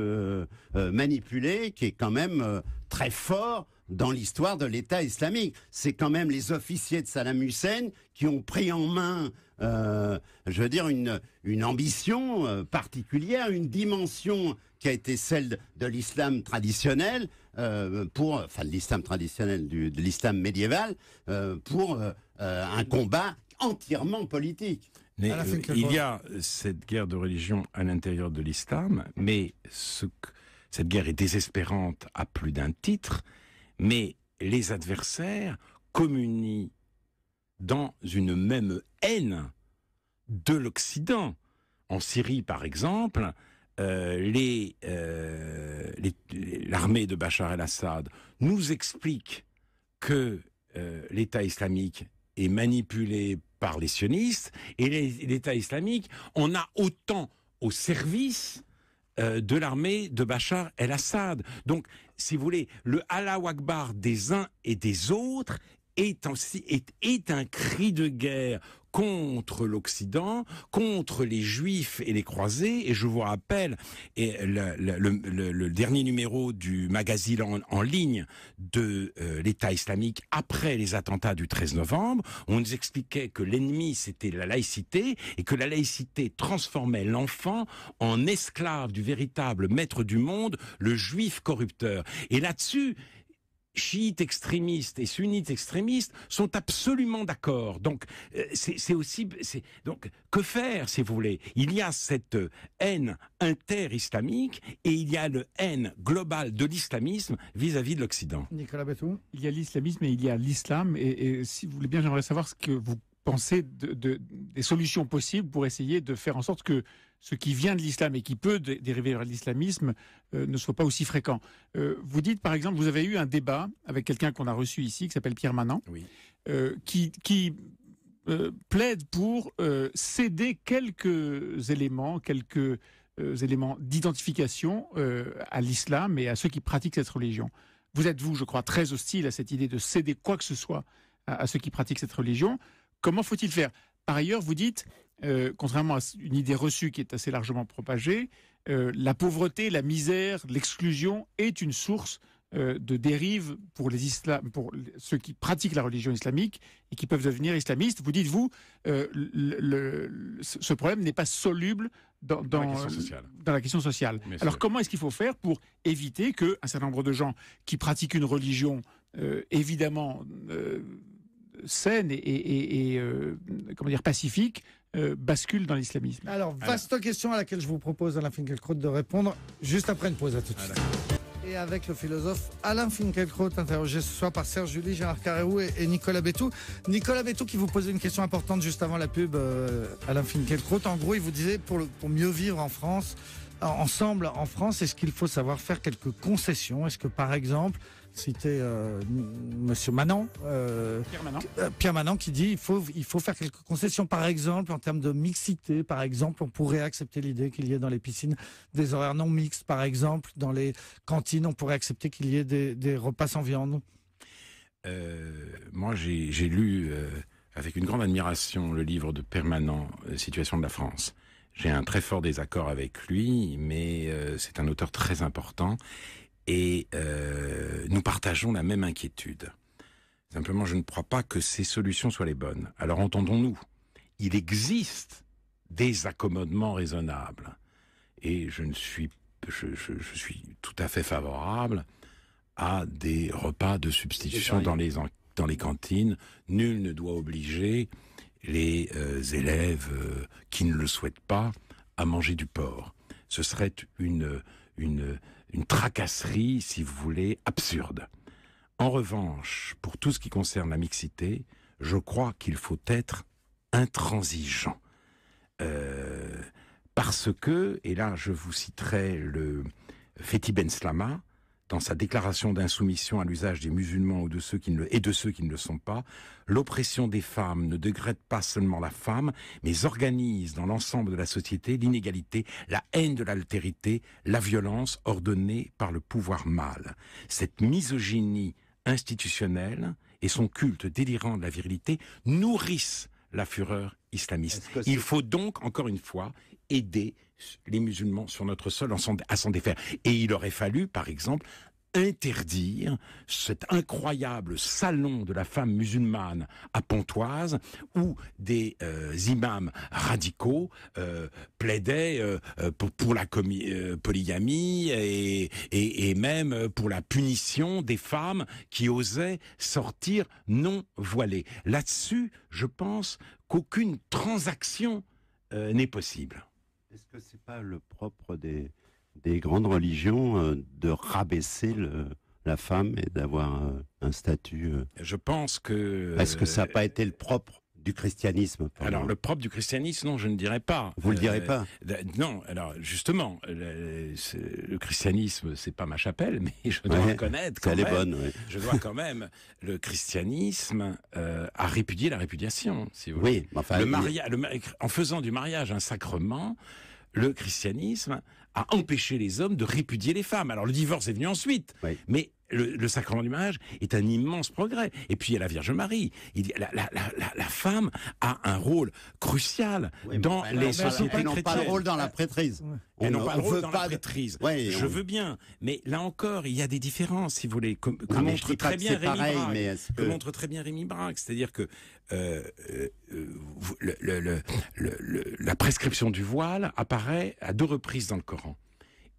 manipulé qui est quand même très fort dans l'histoire de l'État islamique. C'est quand même les officiers de Saddam Hussein qui ont pris en main, je veux dire, une ambition particulière, une dimension qui a été celle de l'islam traditionnel, de l'islam traditionnel, de l'islam médiéval, pour un combat entièrement politique. Mais il y a cette guerre de religion à l'intérieur de l'islam, mais cette guerre est désespérante à plus d'un titre, mais les adversaires communient dans une même haine de l'Occident. En Syrie, par exemple, l'armée de Bachar el-Assad nous explique que l'État islamique est manipulé par les sionistes, et l'État islamique en a autant au service de l'armée de Bachar el-Assad. Donc, si vous voulez, le Allahu Akbar des uns et des autres est un cri de guerre contre l'Occident, contre les Juifs et les croisés. Et je vous rappelle, le dernier numéro du magazine en ligne de l'État islamique après les attentats du 13 novembre, on nous expliquait que l'ennemi c'était la laïcité et que la laïcité transformait l'enfant en esclave du véritable maître du monde, le juif corrupteur. Et là-dessus, chiites extrémistes et sunnites extrémistes sont absolument d'accord. Donc, donc, que faire, si vous voulez? Il y a cette haine inter-islamique et il y a la haine globale de l'islamisme vis-à-vis de l'Occident. Nicolas Bétou. Il y a l'islamisme et il y a l'islam. Et si vous voulez bien, j'aimerais savoir ce que vous pensez des solutions possibles pour essayer de faire en sorte que ce qui vient de l'islam et qui peut dériver vers l'islamisme ne soit pas aussi fréquent. Vous dites, par exemple, vous avez eu un débat avec quelqu'un qu'on a reçu ici, qui s'appelle Pierre Manant, oui. qui plaide pour céder quelques éléments d'identification à l'islam et à ceux qui pratiquent cette religion. Vous êtes, je crois, très hostile à cette idée de céder quoi que ce soit à ceux qui pratiquent cette religion. Comment faut-il faire? Par ailleurs, vous dites, contrairement à une idée reçue qui est assez largement propagée, la pauvreté, la misère, l'exclusion est une source de dérive pour ceux qui pratiquent la religion islamique et qui peuvent devenir islamistes. Vous dites, ce problème n'est pas soluble dans la question sociale. Alors comment est-ce qu'il faut faire pour éviter qu'un certain nombre de gens qui pratiquent une religion évidemment saine et pacifique basculent dans l'islamisme? Alors, vaste question à laquelle je vous propose, Alain Finkielkraut, de répondre juste après une pause. À tout de suite. Et avec le philosophe Alain Finkielkraut, interrogé ce soir par Serge July, Gérard Carrérou et Nicolas Bétou. Nicolas Bétou qui vous posait une question importante juste avant la pub, Alain Finkielkraut. En gros, il vous disait, pour mieux vivre en France, ensemble en France, est-ce qu'il faut savoir faire quelques concessions? Est-ce que, par exemple, citer Monsieur Manant, Pierre Manant, qui dit il faut faire quelques concessions, par exemple en termes de mixité. Par exemple, on pourrait accepter l'idée qu'il y ait dans les piscines des horaires non mixtes. Par exemple, dans les cantines, on pourrait accepter qu'il y ait des repas sans viande. Moi, j'ai lu avec une grande admiration le livre de Pierre Manant, Situation de la France. J'ai un très fort désaccord avec lui, mais c'est un auteur très important. Et nous partageons la même inquiétude. Simplement, je ne crois pas que ces solutions soient les bonnes. Alors entendons-nous, il existe des accommodements raisonnables. Et je suis tout à fait favorable à des repas de substitution dans les cantines. Nul ne doit obliger les élèves qui ne le souhaitent pas à manger du porc. Ce serait une tracasserie, si vous voulez, absurde. En revanche, pour tout ce qui concerne la mixité, je crois qu'il faut être intransigeant. Parce que, et là je vous citerai le Fethi Ben Slama, dans sa déclaration d'insoumission à l'usage des musulmans ou de ceux qui ne le sont pas, l'oppression des femmes ne dégrade pas seulement la femme, mais organise dans l'ensemble de la société l'inégalité, la haine de l'altérité, la violence ordonnée par le pouvoir mâle. Cette misogynie institutionnelle et son culte délirant de la virilité nourrissent la fureur islamiste. Il faut donc, encore une fois, aider les musulmans sur notre sol à s'en défaire. Et il aurait fallu, par exemple, interdire cet incroyable salon de la femme musulmane à Pontoise où des imams radicaux plaidaient pour la polygamie et même pour la punition des femmes qui osaient sortir non voilées. Là-dessus, je pense qu'aucune transaction n'est possible. Est-ce que c'est pas le propre des grandes religions de rabaisser la femme et d'avoir un statut Je pense que... Est-ce que ça n'a pas été le propre du christianisme? Alors, le propre du christianisme, non, je ne dirais pas. Vous le direz pas? Non, alors, justement, le christianisme, c'est pas ma chapelle, mais je dois reconnaître quand même... Elle est bonne, oui. Je dois quand même... Le christianisme a répudié la répudiation, si vous voulez. Oui, enfin... En faisant du mariage un sacrement, le christianisme a empêché les hommes de répudier les femmes. Alors, le divorce est venu ensuite, mais... Le sacrement du mariage est un immense progrès. Et puis il y a la Vierge Marie. La femme a un rôle crucial dans les sociétés chrétiennes. Elles n'ont pas le rôle dans la prêtrise. Elles n'ont pas le rôle dans la prêtrise. Je veux bien. Mais là encore, il y a des différences, si vous voulez, que montre très bien Rémi Braque. C'est-à-dire que la prescription du voile apparaît à 2 reprises dans le Coran.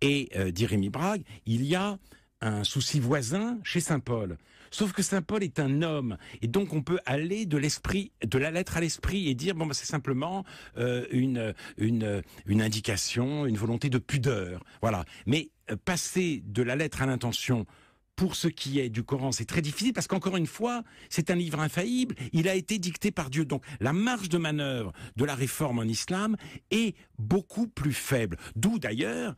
Et, dit Rémi Braque, il y a un souci voisin chez Saint Paul. Sauf que Saint Paul est un homme, et donc on peut aller de la lettre à l'esprit et dire c'est simplement une indication, une volonté de pudeur, voilà. Mais passer de la lettre à l'intention pour ce qui est du Coran, c'est très difficile parce qu'encore une fois, c'est un livre infaillible. Il a été dicté par Dieu. Donc, la marge de manœuvre de la réforme en islam est beaucoup plus faible. D'où d'ailleurs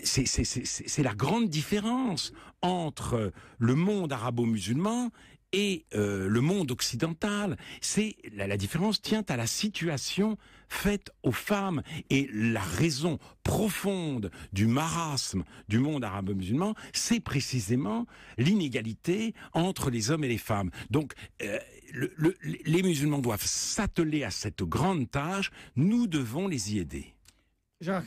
c'est la grande différence entre le monde arabo-musulman et le monde occidental. La différence tient à la situation faite aux femmes. Et la raison profonde du marasme du monde arabo-musulman, c'est précisément l'inégalité entre les hommes et les femmes. Donc, les musulmans doivent s'atteler à cette grande tâche. Nous devons les y aider.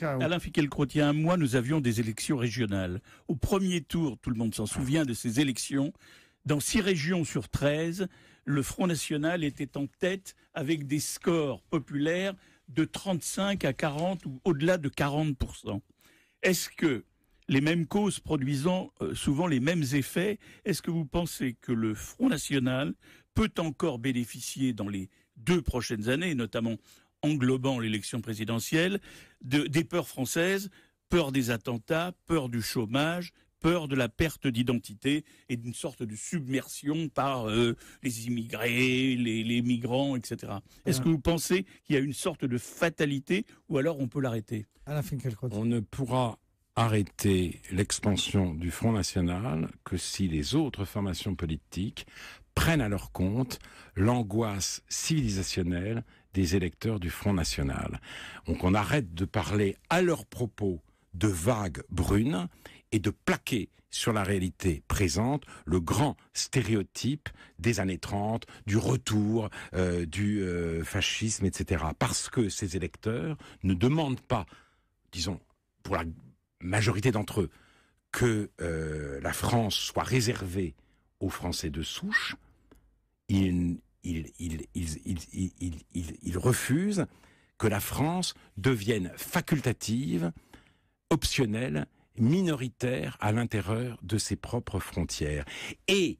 Alain Finkielkraut, il y a un mois, nous avions des élections régionales. Au premier tour, tout le monde s'en souvient de ces élections, dans 6 régions sur 13, le Front National était en tête avec des scores populaires de 35 à 40 ou au-delà de 40%. Est-ce que les mêmes causes produisant souvent les mêmes effets, est-ce que vous pensez que le Front National peut encore bénéficier dans les 2 prochaines années, notamment englobant l'élection présidentielle, des peurs françaises, peur des attentats, peur du chômage, peur de la perte d'identité et d'une sorte de submersion par les immigrés, les migrants, etc. Est-ce que vous pensez qu'il y a une sorte de fatalité ou alors on peut l'arrêter? On ne pourra arrêter l'expansion du Front National que si les autres formations politiques prennent à leur compte l'angoisse civilisationnelle des électeurs du Front National. Donc on arrête de parler à leur propos de vagues brunes et de plaquer sur la réalité présente le grand stéréotype des années 30, du retour du fascisme, etc. Parce que ces électeurs ne demandent pas, disons, pour la majorité d'entre eux, que la France soit réservée aux Français de souche. Ils refusent que la France devienne facultative, optionnelle, minoritaire à l'intérieur de ses propres frontières. Et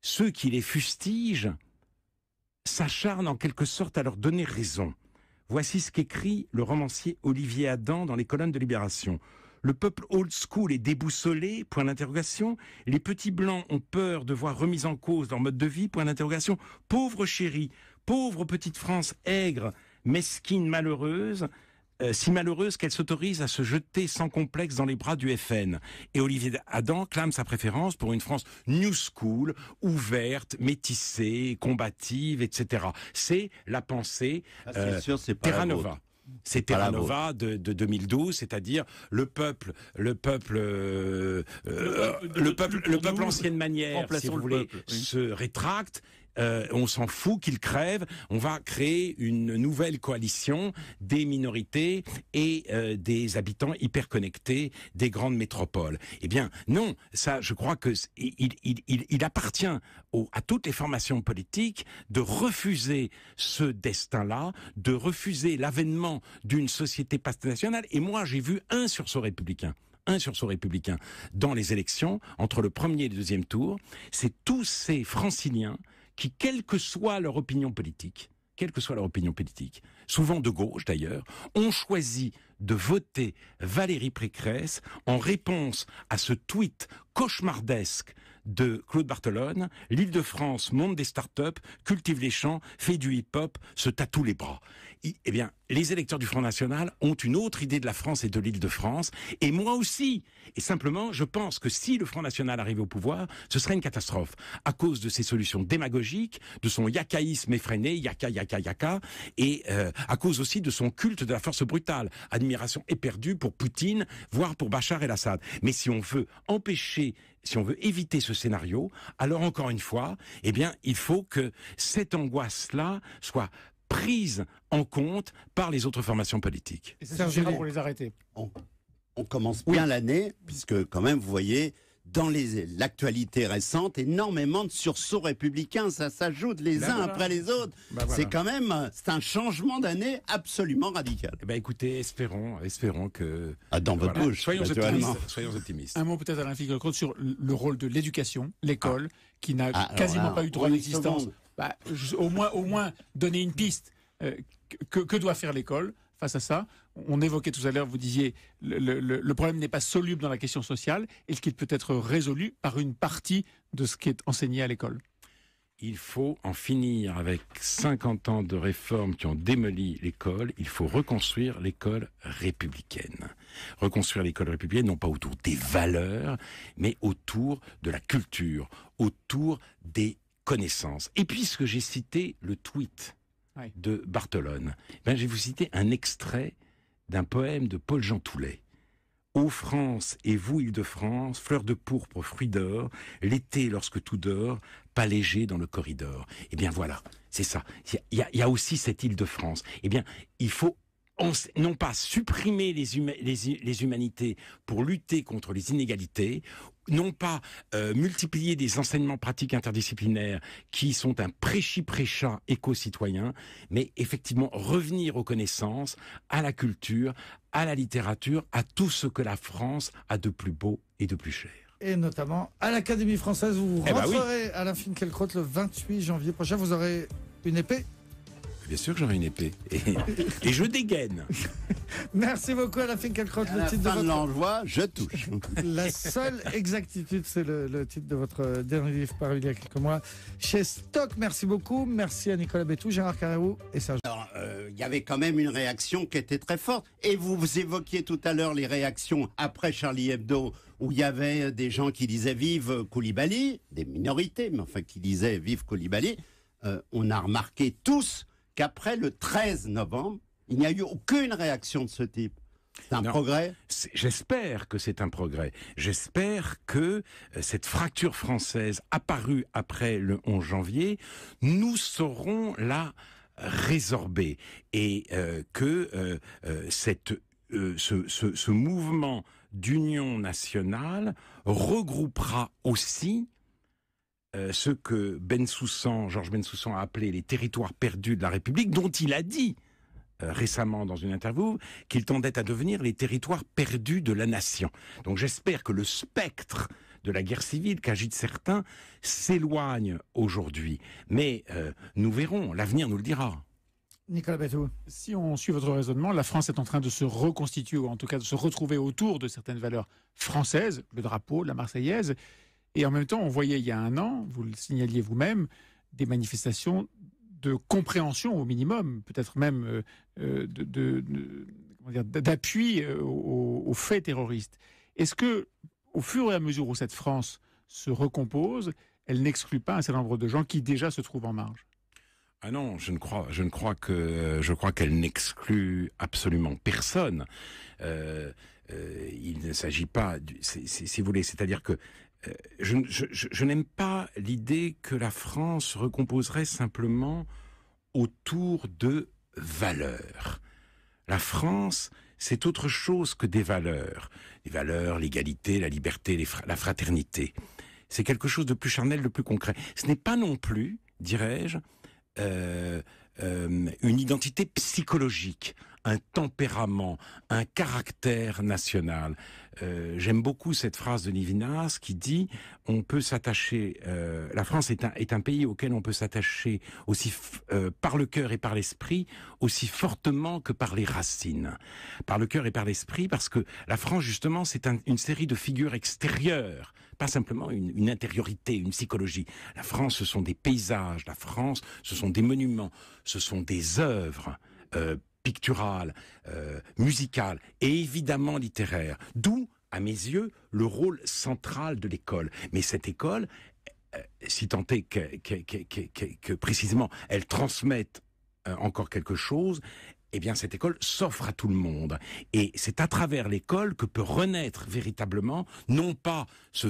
ceux qui les fustigent s'acharnent en quelque sorte à leur donner raison. Voici ce qu'écrit le romancier Olivier Adam dans les colonnes de Libération. « Le peuple old school est déboussolé, point d'interrogation. Les petits blancs ont peur de voir remis en cause leur mode de vie, point d'interrogation. Pauvre chérie, pauvre petite France aigre, mesquine, malheureuse, si malheureuse qu'elle s'autorise à se jeter sans complexe dans les bras du FN. Et Olivier Adam clame sa préférence pour une France new school, ouverte, métissée, combative, etc. C'est la pensée c'est sûr, c'est pas Terra la Nova. vôtre. C'est Terra Nova de 2012, c'est-à-dire le peuple ancienne manière, si vous voulez, se rétracte. On s'en fout qu'il crève. On va créer une nouvelle coalition des minorités et des habitants hyper connectés des grandes métropoles. Eh bien, non. Ça, je crois que il appartient à toutes les formations politiques de refuser ce destin-là, de refuser l'avènement d'une société nationale. Et moi, j'ai vu un sursaut républicain dans les élections entre le premier et le deuxième tour. C'est tous ces franciliens qui, quelle que soit leur opinion politique, souvent de gauche d'ailleurs, ont choisi de voter Valérie Pécresse en réponse à ce tweet cauchemardesque de Claude Barthelone: l'Île-de-France monte des start-up, cultive les champs, fait du hip-hop, se tatoue les bras. Eh bien, les électeurs du Front National ont une autre idée de la France et de l'Île-de-France, et moi aussi. Et simplement, je pense que si le Front National arrivait au pouvoir, ce serait une catastrophe, à cause de ses solutions démagogiques, de son yakaïsme effréné, yaka, et à cause aussi de son culte de la force brutale, admiration éperdue pour Poutine, voire pour Bachar el-Assad. Mais si on veut éviter ce scénario, alors encore une fois, eh bien, il faut que cette angoisse-là soit prise en compte par les autres formations politiques. Et ça suffira pour les arrêter. On commence bien l'année, puisque quand même, vous voyez, dans l'actualité récente, énormément de sursauts républicains, ça s'ajoute les uns après les autres. C'est quand même, c'est un changement d'année absolument radical. Écoutez, espérons que... dans votre bouche, soyons optimistes. Un mot peut-être, Alain Finkielkraut, sur le rôle de l'éducation, l'école, qui n'a quasiment pas eu droit d'existence. Au moins donner une piste. Que doit faire l'école face à ça? On évoquait tout à l'heure, vous disiez, le problème n'est pas soluble dans la question sociale, et qu'il peut être résolu par une partie de ce qui est enseigné à l'école. Il faut en finir avec 50 ans de réformes qui ont démoli l'école. Il faut reconstruire l'école républicaine. Reconstruire l'école républicaine, non pas autour des valeurs, mais autour de la culture, autour des connaissances. Et puisque j'ai cité le tweet de Barthelone, je vais vous citer un extrait d'un poème de Paul-Jean Toulet. Ô France et vous, Île-de-France, fleurs de pourpre, fruits d'or, l'été lorsque tout dort, pas léger dans le corridor. Eh bien voilà, c'est ça. Il y a aussi cette Île-de-France. Eh bien, il faut non pas supprimer les humanités pour lutter contre les inégalités, non pas multiplier des enseignements pratiques interdisciplinaires qui sont un prêchi-prêcha éco-citoyen, mais effectivement revenir aux connaissances, à la culture, à la littérature, à tout ce que la France a de plus beau et de plus cher. Et notamment à l'Académie française, où vous rentrerez à Alain Finkielkraut le 28 janvier prochain. Vous aurez une épée? Bien sûr que j'aurai une épée. Et je dégaine. Merci beaucoup Alain Finkielkraut. Le titre de l'envoi, je touche. La seule exactitude, c'est le titre de votre dernier livre paru il y a quelques mois chez Stock. Merci beaucoup. Merci à Nicolas Bétou, Gérard Carrérou et Serge. Alors, il y avait quand même une réaction qui était très forte. Et vous évoquiez tout à l'heure les réactions après Charlie Hebdo, où il y avait des gens qui disaient vive Koulibaly, des minorités, mais enfin qui disaient vive Koulibaly. On a remarqué tous qu'après le 13 novembre, il n'y a eu aucune réaction de ce type. C'est un progrès? J'espère que c'est un progrès. J'espère que cette fracture française apparue après le 11 janvier, nous saurons la résorber. Et que ce mouvement d'union nationale regroupera aussi ce que Georges Bensoussan a appelé les territoires perdus de la République, dont il a dit récemment dans une interview qu'ils tendaient à devenir les territoires perdus de la nation. Donc j'espère que le spectre de la guerre civile qu'agitent certains s'éloigne aujourd'hui. Mais nous verrons, l'avenir nous le dira. Nicolas Bétou. Si on suit votre raisonnement, la France est en train de se reconstituer, ou en tout cas de se retrouver autour de certaines valeurs françaises, le drapeau, la Marseillaise. Et en même temps, on voyait il y a un an, vous le signaliez vous-même, des manifestations de compréhension au minimum, peut-être même d'appui aux faits terroristes. Est-ce que, au fur et à mesure où cette France se recompose, elle n'exclut pas un certain nombre de gens qui déjà se trouvent en marge? Ah non, je crois qu'elle n'exclut absolument personne. Il ne s'agit pas, si vous voulez, c'est-à-dire que je n'aime pas l'idée que la France se recomposerait simplement autour de valeurs. La France, c'est autre chose que des valeurs. Les valeurs, l'égalité, la liberté, la fraternité. C'est quelque chose de plus charnel, de plus concret. Ce n'est pas non plus, dirais-je, une identité psychologique, un tempérament, un caractère national. J'aime beaucoup cette phrase de Levinas qui dit on peut s'attacher. La France est un pays auquel on peut s'attacher aussi par le cœur et par l'esprit aussi fortement que par les racines. Par le cœur et par l'esprit parce que la France justement c'est une série de figures extérieures. Pas simplement une intériorité, une psychologie. La France, ce sont des paysages. La France, ce sont des monuments. Ce sont des œuvres picturales, musicales et évidemment littéraires. D'où, à mes yeux, le rôle central de l'école. Mais cette école, si tant est que précisément elle transmette encore quelque chose, eh bien cette école s'offre à tout le monde. Et c'est à travers l'école que peut renaître véritablement, non pas ce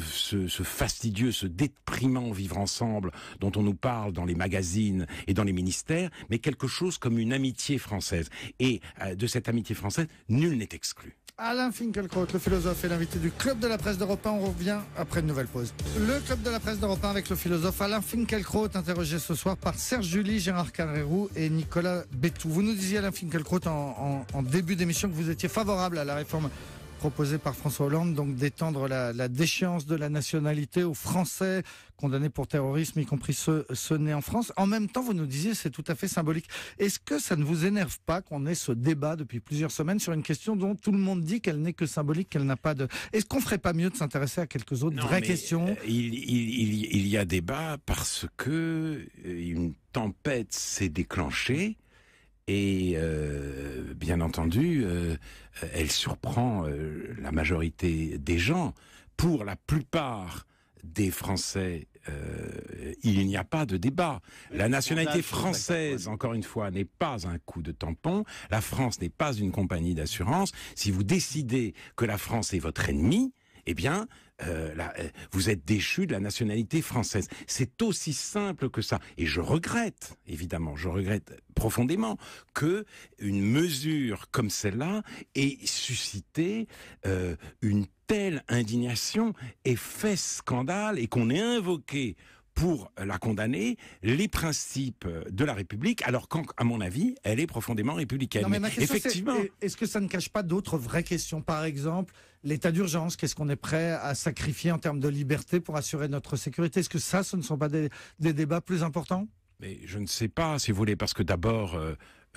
fastidieux, ce déprimant vivre ensemble dont on nous parle dans les magazines et dans les ministères, mais quelque chose comme une amitié française. Et de cette amitié française, nul n'est exclu. Alain Finkielkraut, le philosophe, est l'invité du Club de la Presse d'Europe 1. On revient après une nouvelle pause. Le Club de la Presse d'Europe 1 avec le philosophe Alain Finkielkraut, interrogé ce soir par Serge July, Gérard Carrérou et Nicolas Bétou. Vous nous disiez, Alain Finkielkraut, en début d'émission, que vous étiez favorable à la réforme proposée par François Hollande, donc d'étendre la déchéance de la nationalité aux Français condamnés pour terrorisme, y compris ceux nés en France. En même temps, vous nous disiez, c'est tout à fait symbolique. Est-ce que ça ne vous énerve pas qu'on ait ce débat depuis plusieurs semaines sur une question dont tout le monde dit qu'elle n'est que symbolique, qu'elle n'a pas de... Est-ce qu'on ferait pas mieux de s'intéresser à quelques autres vraies questions? Il y a débat parce que une tempête s'est déclenchée. Et bien entendu, elle surprend la majorité des gens. Pour la plupart des Français, il n'y a pas de débat. La nationalité française, encore une fois, n'est pas un coup de tampon. La France n'est pas une compagnie d'assurance. Si vous décidez que la France est votre ennemi, eh bien, vous êtes déchu de la nationalité française. C'est aussi simple que ça. Et je regrette, évidemment, profondément que une mesure comme celle-là ait suscité une telle indignation et fait scandale et qu'on ait invoqué pour la condamner les principes de la République, alors qu'à mon avis, elle est profondément républicaine. Non, mais ma question, effectivement, est-ce que ça ne cache pas d'autres vraies questions? Par exemple, l'état d'urgence, qu'est-ce qu'on est prêt à sacrifier en termes de liberté pour assurer notre sécurité? Est-ce que ce ne sont pas des débats plus importants? Mais je ne sais pas, si vous voulez, parce que d'abord,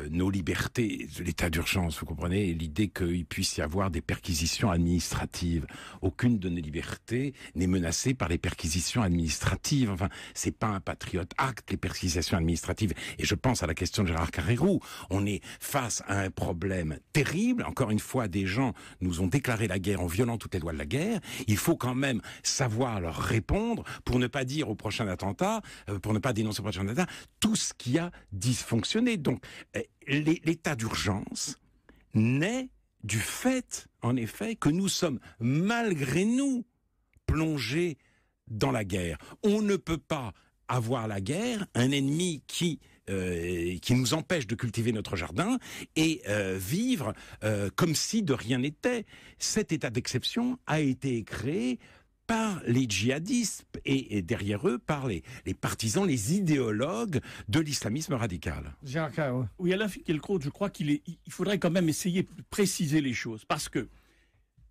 nos libertés, l'état d'urgence, vous comprenez, l'idée qu'il puisse y avoir des perquisitions administratives. Aucune de nos libertés n'est menacée par les perquisitions administratives. Enfin, c'est pas un Patriot Act, les perquisitions administratives. Et je pense à la question de Gérard Carrérou. On est face à un problème terrible. Encore une fois, des gens nous ont déclaré la guerre en violant toutes les lois de la guerre. Il faut quand même savoir leur répondre pour ne pas dire au prochain attentat, pour ne pas dénoncer au prochain attentat, tout ce qui a dysfonctionné. Donc, l'état d'urgence naît du fait, en effet, que nous sommes, malgré nous, plongés dans la guerre. On ne peut pas avoir la guerre, un ennemi qui nous empêche de cultiver notre jardin et vivre comme si de rien n'était. Cet état d'exception a été créé par les djihadistes et derrière eux par les partisans, les idéologues de l'islamisme radical. Oui, Alain Finkielkraut, je crois qu'il faudrait quand même essayer de préciser les choses, parce que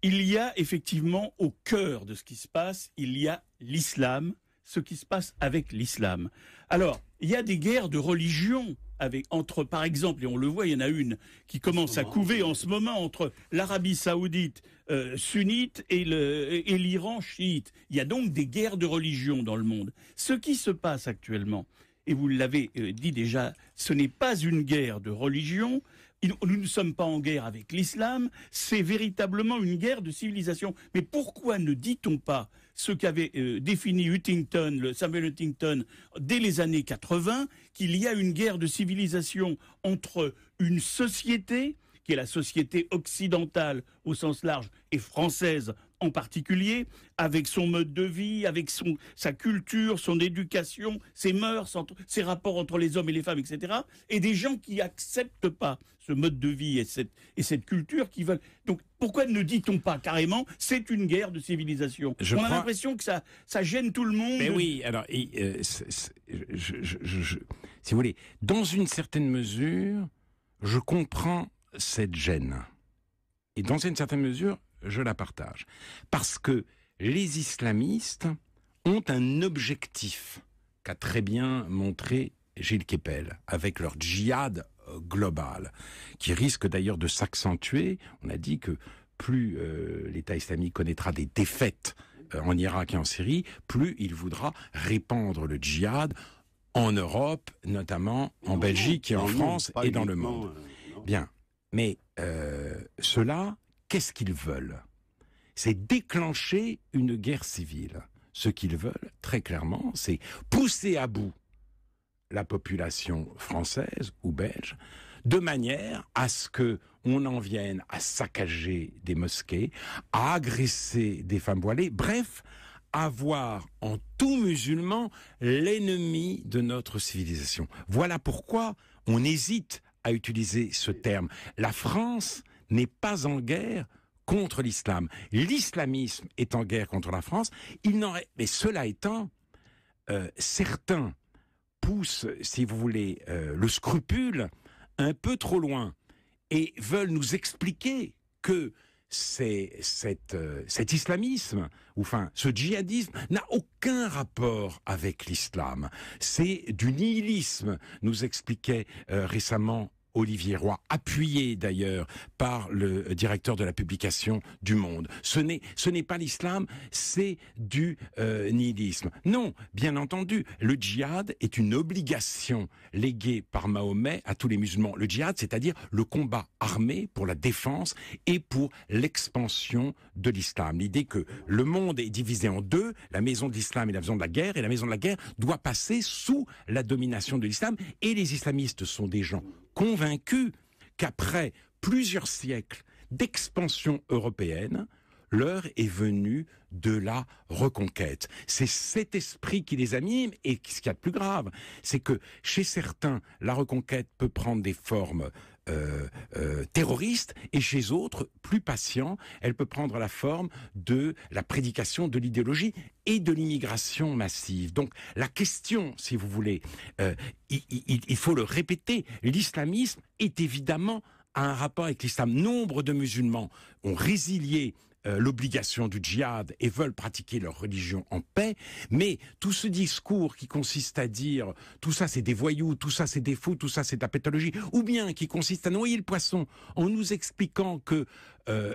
il y a effectivement au cœur de ce qui se passe, il y a l'islam, ce qui se passe avec l'islam. Alors, il y a des guerres de religion entre, par exemple, et on le voit, il y en a une qui commence à couver en ce moment entre l'Arabie Saoudite sunnite et l'Iran chiite. Il y a donc des guerres de religion dans le monde. Ce qui se passe actuellement, et vous l'avez dit déjà, ce n'est pas une guerre de religion. Nous ne sommes pas en guerre avec l'islam, c'est véritablement une guerre de civilisation. Mais pourquoi ne dit-on pas ce qu'avait défini Samuel Huntington, dès les années 80, qu'il y a une guerre de civilisation entre une société, qui est la société occidentale au sens large, et française en particulier, avec son mode de vie, avec sa culture, son éducation, ses mœurs, ses rapports entre les hommes et les femmes, etc. Et des gens qui n'acceptent pas ce mode de vie et cette culture qui veulent... Donc pourquoi ne dit-on pas carrément c'est une guerre de civilisation? On a l'impression que ça gêne tout le monde. Mais oui, alors, si vous voulez, dans une certaine mesure, je comprends cette gêne. Et dans une certaine mesure, je la partage. Parce que les islamistes ont un objectif qu'a très bien montré Gilles Kepel avec leur djihad global, qui risque d'ailleurs de s'accentuer. On a dit que plus l'État islamique connaîtra des défaites en Irak et en Syrie, plus il voudra répandre le djihad en Europe, notamment en Belgique et en France et dans le monde. Bien, mais ceux-là, qu'est-ce qu'ils veulent? C'est déclencher une guerre civile. Ce qu'ils veulent, très clairement, c'est pousser à bout la population française ou belge, de manière à ce que on en vienne à saccager des mosquées, à agresser des femmes voilées, bref, à voir en tout musulman l'ennemi de notre civilisation. Voilà pourquoi on hésite à utiliser ce terme. La France n'est pas en guerre contre l'islam. L'islamisme est en guerre contre la France. Mais cela étant, certains poussent, si vous voulez, le scrupule un peu trop loin et veulent nous expliquer que cet islamisme, ou enfin ce djihadisme, n'a aucun rapport avec l'islam. C'est du nihilisme, nous expliquait récemment Olivier Roy, appuyé d'ailleurs par le directeur de la publication du Monde. Ce n'est pas l'islam, c'est du nihilisme. Non, bien entendu, le djihad est une obligation léguée par Mahomet à tous les musulmans. Le djihad, c'est-à-dire le combat armé pour la défense et pour l'expansion de l'islam. L'idée que le monde est divisé en deux, la maison de l'islam et la maison de la guerre, et la maison de la guerre doit passer sous la domination de l'islam. Et les islamistes sont des gens convaincus qu'après plusieurs siècles d'expansion européenne, l'heure est venue de la reconquête. C'est cet esprit qui les anime, et ce qu'il y a de plus grave, c'est que chez certains, la reconquête peut prendre des formes terroristes, et chez d'autres, plus patients, elle peut prendre la forme de la prédication de l'idéologie et de l'immigration massive. Donc la question, si vous voulez, il faut le répéter, l'islamisme est évidemment un rapport avec l'islam. Nombre de musulmans ont résilié l'obligation du djihad et veulent pratiquer leur religion en paix, mais tout ce discours qui consiste à dire tout ça c'est des voyous, tout ça c'est des fous, tout ça c'est de la pathologie, ou bien qui consiste à noyer le poisson en nous expliquant que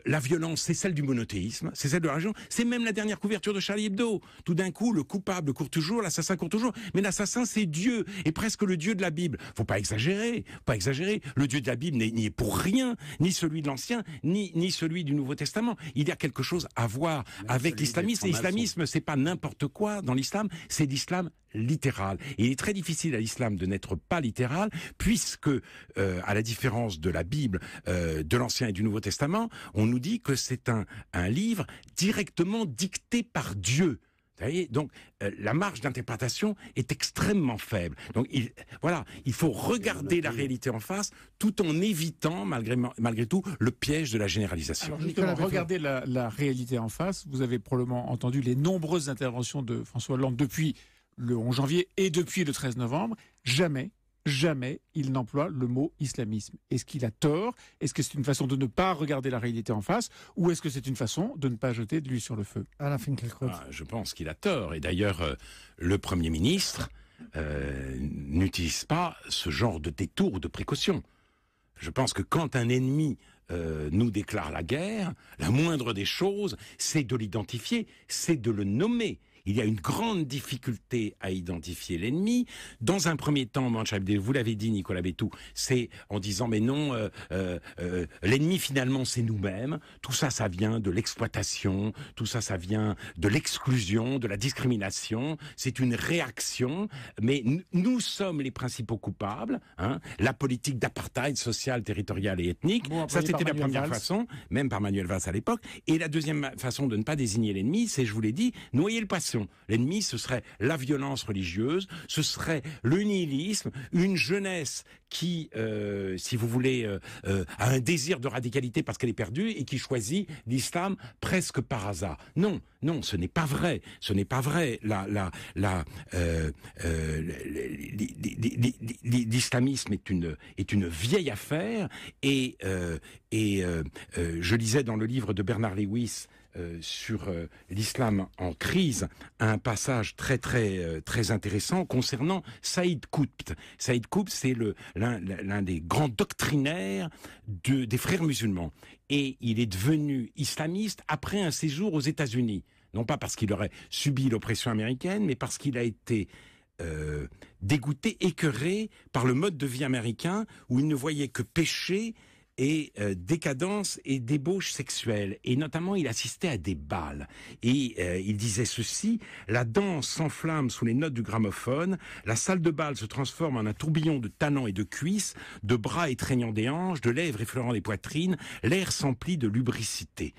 la violence c'est celle du monothéisme, c'est celle de la religion, c'est même la dernière couverture de Charlie Hebdo. Tout d'un coup, le coupable court toujours, l'assassin court toujours, mais l'assassin c'est Dieu, et presque le Dieu de la Bible. Faut pas exagérer, pas exagérer. Le Dieu de la Bible n'y est pour rien, ni celui de l'Ancien, ni celui du Nouveau Testament. Il y a quelque chose à voir avec l'islamisme. Et l'islamisme, c'est pas n'importe quoi dans l'islam, c'est l'islam littéral. Et il est très difficile à l'islam de n'être pas littéral, puisque, à la différence de la Bible, de l'Ancien et du Nouveau Testament, on nous dit que c'est un livre directement dicté par Dieu. Vous voyez, donc la marge d'interprétation est extrêmement faible. Donc il faut regarder la réalité en face, tout en évitant malgré tout le piège de la généralisation. Alors justement, regardez la réalité en face. Vous avez probablement entendu les nombreuses interventions de François Hollande depuis le 11 janvier et depuis le 13 novembre. Jamais il n'emploie le mot islamisme. Est-ce qu'il a tort? Est-ce que c'est une façon de ne pas regarder la réalité en face? Ou est-ce que c'est une façon de ne pas jeter de l'huile sur le feu? Alain Finkielkraut. Je pense qu'il a tort. Et d'ailleurs, le Premier ministre n'utilisent pas ce genre de détour ou de précaution. Je pense que quand un ennemi nous déclare la guerre, la moindre des choses, c'est de l'identifier, c'est de le nommer. Il y a une grande difficulté à identifier l'ennemi. Dans un premier temps, vous l'avez dit, Nicolas Bétou, c'est en disant mais non, l'ennemi finalement c'est nous-mêmes. Tout ça, ça vient de l'exploitation. Tout ça, ça vient de l'exclusion, de la discrimination. C'est une réaction. Mais nous sommes les principaux coupables. Hein. La politique d'apartheid social, territorial et ethnique. Bon, ça, c'était la première façon, même par Manuel Valls à l'époque. Et la deuxième façon de ne pas désigner l'ennemi, c'est, je vous l'ai dit, noyer le poisson. L'ennemi, ce serait la violence religieuse, ce serait le nihilisme, une jeunesse qui, si vous voulez, a un désir de radicalité parce qu'elle est perdue et qui choisit l'islam presque par hasard. Non, non, ce n'est pas vrai. Ce n'est pas vrai. L'islamisme est une vieille affaire et je lisais dans le livre de Bernard Lewis sur l'islam en crise, un passage très intéressant concernant Saïd Qutb. Saïd Qutb, c'est l'un des grands doctrinaires des frères musulmans. Et il est devenu islamiste après un séjour aux États-Unis. Non pas parce qu'il aurait subi l'oppression américaine, mais parce qu'il a été dégoûté, écœuré par le mode de vie américain où il ne voyait que péché et décadence et débauche sexuelle. Et notamment, il assistait à des bals. Et il disait ceci: la danse s'enflamme sous les notes du gramophone, la salle de bal se transforme en un tourbillon de talons et de cuisses, de bras étreignant des hanches, de lèvres effleurant des poitrines, l'air s'emplit de lubricité.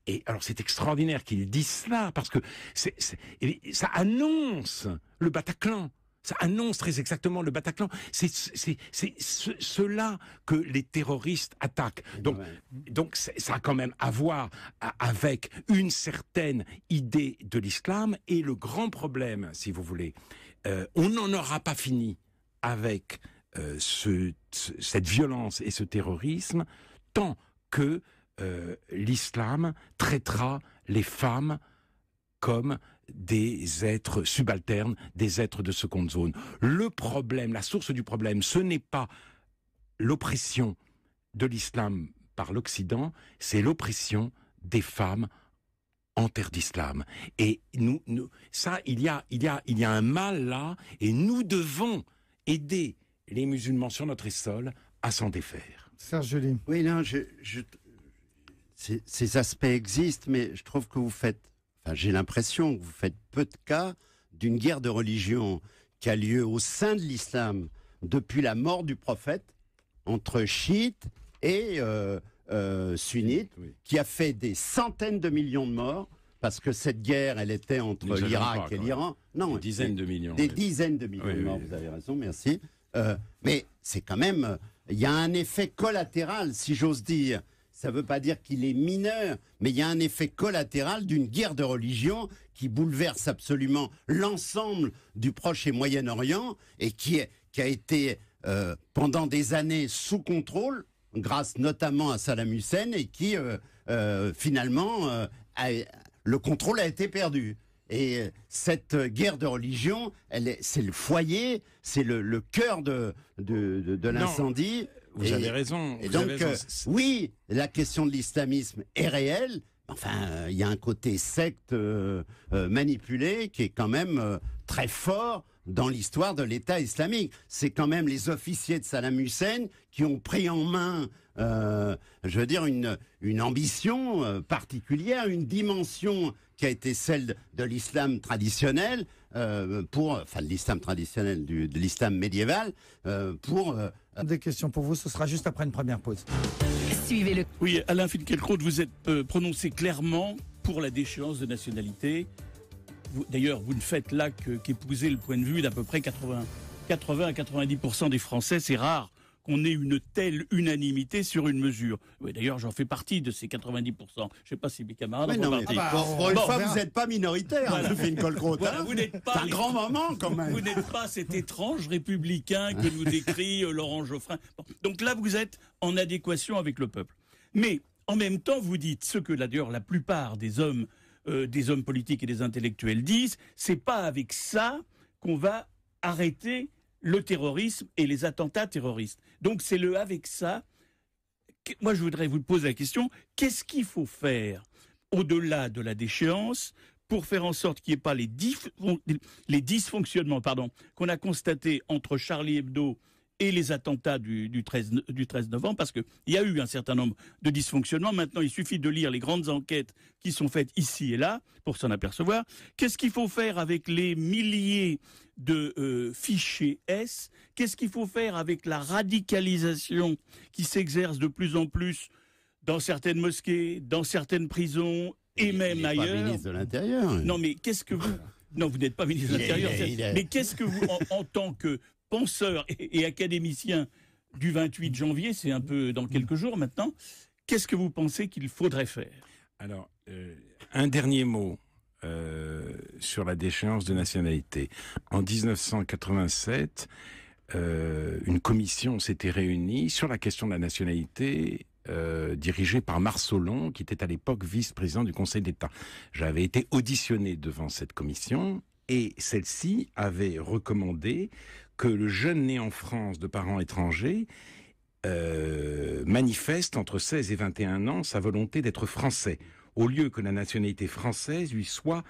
Et alors c'est extraordinaire qu'il dise cela, parce que ça annonce le Bataclan. Ça annonce très exactement le Bataclan. C'est cela que les terroristes attaquent. Donc ça a quand même à voir avec une certaine idée de l'islam. Et le grand problème, si vous voulez, on n'en aura pas fini avec cette violence et ce terrorisme tant que l'islam traitera les femmes comme des êtres subalternes, des êtres de seconde zone. Le problème, la source du problème, ce n'est pas l'oppression de l'islam par l'Occident, c'est l'oppression des femmes en terre d'islam. Et ça, il y a un mal là, et nous devons aider les musulmans sur notre sol à s'en défaire. Serge Julie. Oui, non, ces aspects existent, mais je trouve que j'ai l'impression que vous faites peu de cas d'une guerre de religion qui a lieu au sein de l'islam depuis la mort du prophète, entre chiites et sunnites, qui a fait des centaines de millions de morts, parce que cette guerre, elle était entre l'Irak et l'Iran. Non, des dizaines de millions. Des dizaines de millions de morts, vous avez raison, merci. Mais c'est quand même... Il y a un effet collatéral, si j'ose dire. Ça ne veut pas dire qu'il est mineur, mais il y a un effet collatéral d'une guerre de religion qui bouleverse absolument l'ensemble du Proche et Moyen-Orient et qui a été pendant des années sous contrôle, grâce notamment à Saddam Hussein, et qui finalement, le contrôle a été perdu. Et cette guerre de religion, c'est le foyer, c'est le cœur de l'incendie. Vous avez raison. Et donc, oui, la question de l'islamisme est réelle. Enfin, il y a un côté secte manipulé qui est quand même très fort dans l'histoire de l'État islamique. C'est quand même les officiers de Saddam Hussein qui ont pris en main, je veux dire, une ambition particulière, une dimension qui a été celle de l'islam traditionnel, de l'islam traditionnel, de l'islam médiéval, Des questions pour vous, ce sera juste après une première pause. Suivez-le. Oui, Alain Finkielkraut, vous êtes prononcé clairement pour la déchéance de nationalité. D'ailleurs, vous ne faites là qu'épouser le point de vue d'à peu près 80 à 90% des Français. C'est rare qu'on ait une telle unanimité sur une mesure. Oui, d'ailleurs, j'en fais partie de ces 90%. Je ne sais pas si mes camarades en font partie. Pour une fois, vous n'êtes pas minoritaire, voilà. Finkielkraut. Voilà, vous n'êtes pas... C'est un grand moment, quand même. Vous n'êtes pas cet étrange républicain que nous décrit Laurent Geoffrin. Bon, donc là, vous êtes en adéquation avec le peuple. Mais, en même temps, vous dites ce que, d'ailleurs, la plupart des hommes politiques et des intellectuels disent, c'est pas avec ça qu'on va arrêter le terrorisme et les attentats terroristes. Donc c'est avec ça, moi je voudrais vous poser la question, qu'est-ce qu'il faut faire au-delà de la déchéance pour faire en sorte qu'il n'y ait pas les dysfonctionnements qu'on a constatés entre Charlie Hebdo et les attentats du 13 novembre, parce qu'il y a eu un certain nombre de dysfonctionnements. Maintenant, il suffit de lire les grandes enquêtes qui sont faites ici et là pour s'en apercevoir. Qu'est-ce qu'il faut faire avec les milliers de fichiers S? Qu'est-ce qu'il faut faire avec la radicalisation qui s'exerce de plus en plus dans certaines mosquées, dans certaines prisons et même ailleurs? Il n'est pas ministre de l'Intérieur. Non, mais qu'est-ce que vous... Non, vous n'êtes pas ministre de l'Intérieur. Mais qu'est-ce que vous, en tant que penseur et académicien du 28 janvier, c'est un peu dans quelques jours maintenant, qu'est-ce que vous pensez qu'il faudrait faire? Alors, un dernier mot sur la déchéance de nationalité. En 1987, une commission s'était réunie sur la question de la nationalité, dirigée par Marsolon, qui était à l'époque vice-président du Conseil d'État. J'avais été auditionné devant cette commission, et celle-ci avait recommandé que le jeune né en France de parents étrangers manifeste entre 16 et 21 ans sa volonté d'être français, au lieu que la nationalité française lui soit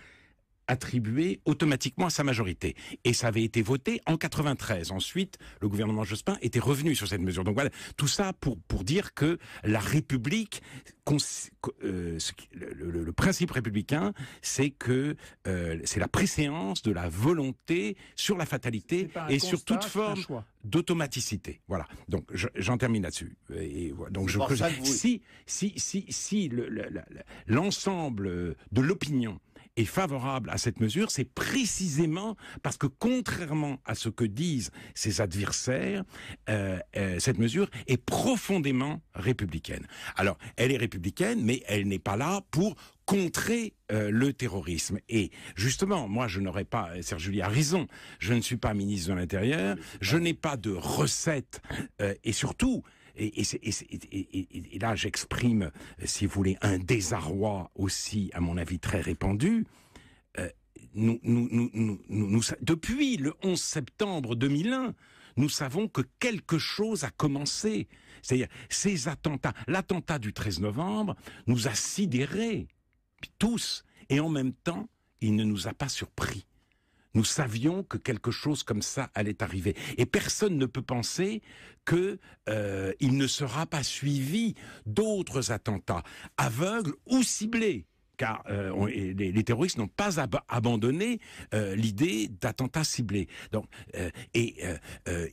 attribuée automatiquement à sa majorité. Et ça avait été voté en 93. Ensuite, le gouvernement Jospin était revenu sur cette mesure. Donc voilà, tout ça pour dire que la République, le principe républicain, c'est que c'est la préséance de la volonté sur la fatalité et sur toute forme d'automaticité. Voilà. Donc j'en termine là-dessus. Et voilà. Donc si l'ensemble de l'opinion est favorable à cette mesure, c'est précisément parce que, contrairement à ce que disent ses adversaires, cette mesure est profondément républicaine. Alors, elle est républicaine, mais elle n'est pas là pour contrer le terrorisme. Et justement, moi, je n'aurais pas... Serge Julie a raison, je ne suis pas ministre de l'Intérieur, je n'ai pas de recette, et surtout... Et là, j'exprime, si vous voulez, un désarroi aussi, à mon avis, très répandu. Depuis le 11 septembre 2001, nous savons que quelque chose a commencé. C'est-à-dire, ces attentats, l'attentat du 13 novembre nous a sidérés, tous, et en même temps, il ne nous a pas surpris. Nous savions que quelque chose comme ça allait arriver. Et personne ne peut penser qu'il ne sera pas suivi d'autres attentats, aveugles ou ciblés. Car les terroristes n'ont pas abandonné l'idée d'attentats ciblés. Donc, il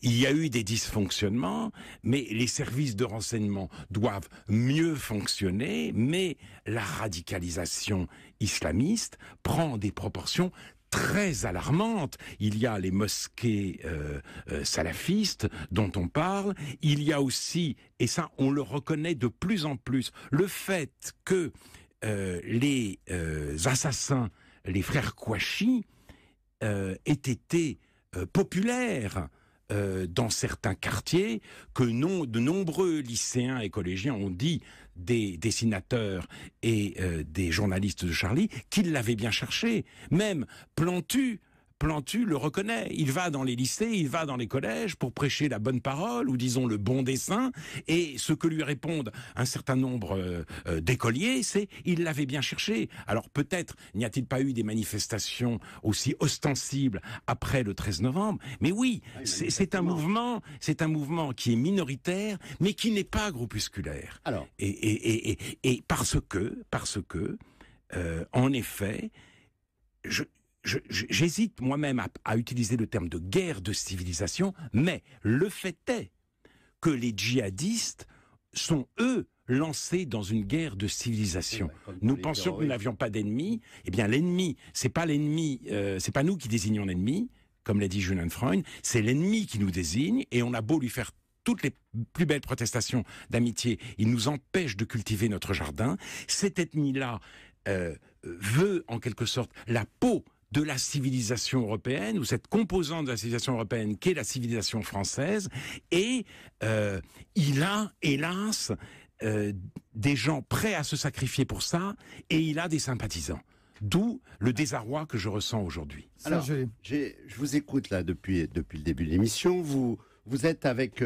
y a eu des dysfonctionnements, mais les services de renseignement doivent mieux fonctionner, mais la radicalisation islamiste prend des proportions très alarmante. Il y a les mosquées salafistes dont on parle. Il y a aussi, et ça on le reconnaît de plus en plus, le fait que les assassins, les frères Kouachi, aient été populaires dans certains quartiers, que de nombreux lycéens et collégiens ont dit des dessinateurs et des journalistes de Charlie qu'ils l'avaient bien cherché. Même Plantu le reconnaît. Il va dans les lycées, il va dans les collèges pour prêcher la bonne parole, ou disons le bon dessin, et ce que lui répondent un certain nombre d'écoliers, c'est « il l'avait bien cherché ». Alors peut-être n'y a-t-il pas eu des manifestations aussi ostensibles après le 13 novembre, mais oui, c'est un mouvement qui est minoritaire, mais qui n'est pas groupusculaire. Alors. Et parce que, en effet, j'hésite moi-même à utiliser le terme de guerre de civilisation, mais le fait est que les djihadistes sont, eux, lancés dans une guerre de civilisation. Nous pensions que nous n'avions pas d'ennemi. Eh bien, l'ennemi, c'est pas nous qui désignons l'ennemi, comme l'a dit Julian Freund, c'est l'ennemi qui nous désigne, et on a beau lui faire toutes les plus belles protestations d'amitié, il nous empêche de cultiver notre jardin. Cet ennemi-là veut, en quelque sorte, la peau de la civilisation européenne, ou cette composante de la civilisation européenne qu'est la civilisation française, et il a, hélas, des gens prêts à se sacrifier pour ça, et il a des sympathisants. D'où le désarroi que je ressens aujourd'hui. Alors, je vous écoute là depuis le début de l'émission. Vous êtes avec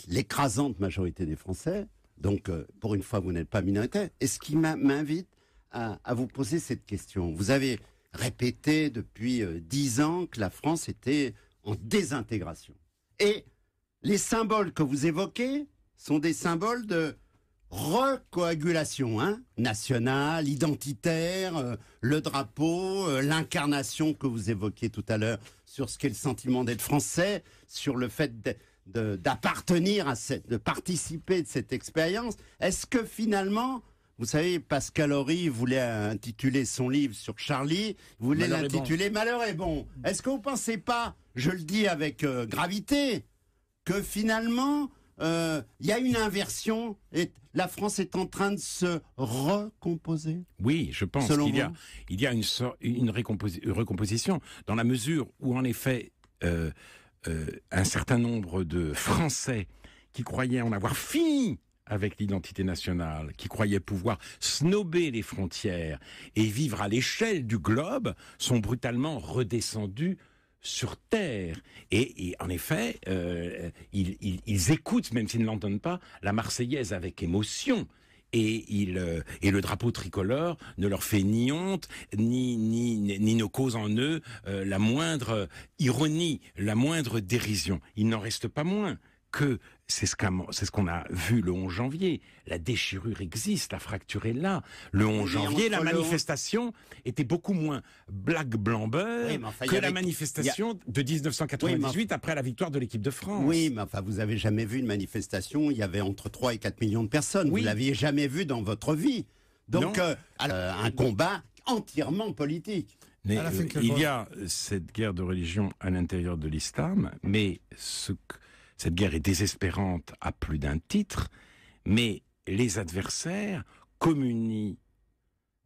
l'écrasante majorité des Français. Donc, pour une fois, vous n'êtes pas minoritaire. Et ce qui m'invite à vous poser cette question. Vous avez répété depuis 10 ans que la France était en désintégration. Et les symboles que vous évoquez sont des symboles de recoagulation, nationale, identitaire, le drapeau, l'incarnation que vous évoquiez tout à l'heure sur ce qu'est le sentiment d'être français, sur le fait d'appartenir de participer de cette expérience. Est-ce que finalement, vous savez, Pascal Horry voulait intituler son livre sur Charlie, voulait l'intituler Malheur est bon. Est-ce que vous ne pensez pas, je le dis avec gravité, que finalement, il y a une inversion et la France est en train de se recomposer? Oui, je pense qu'il y a une recomposition, dans la mesure où, en effet, un certain nombre de Français qui croyaient en avoir fini avec l'identité nationale, qui croyaient pouvoir snober les frontières et vivre à l'échelle du globe, sont brutalement redescendus sur terre. Et en effet, ils écoutent, même s'ils ne l'entendent pas, la Marseillaise avec émotion. Et le drapeau tricolore ne leur fait ni honte, ni ne cause en eux la moindre ironie, la moindre dérision. Il n'en reste pas moins que c'est ce qu'on a vu le 11 janvier. La déchirure existe, la fracture est là. Le 11 janvier, la manifestation était beaucoup moins black blanc beurre que la manifestation de 1998 après la victoire de l'équipe de France. Oui, mais enfin, vous avez jamais vu une manifestation, il y avait entre 3 et 4 millions de personnes. Oui. Vous l'aviez jamais vu dans votre vie. Donc, un combat entièrement politique. Mais, il y a cette guerre de religion à l'intérieur de l'islam, mais cette guerre est désespérante à plus d'un titre, mais les adversaires communient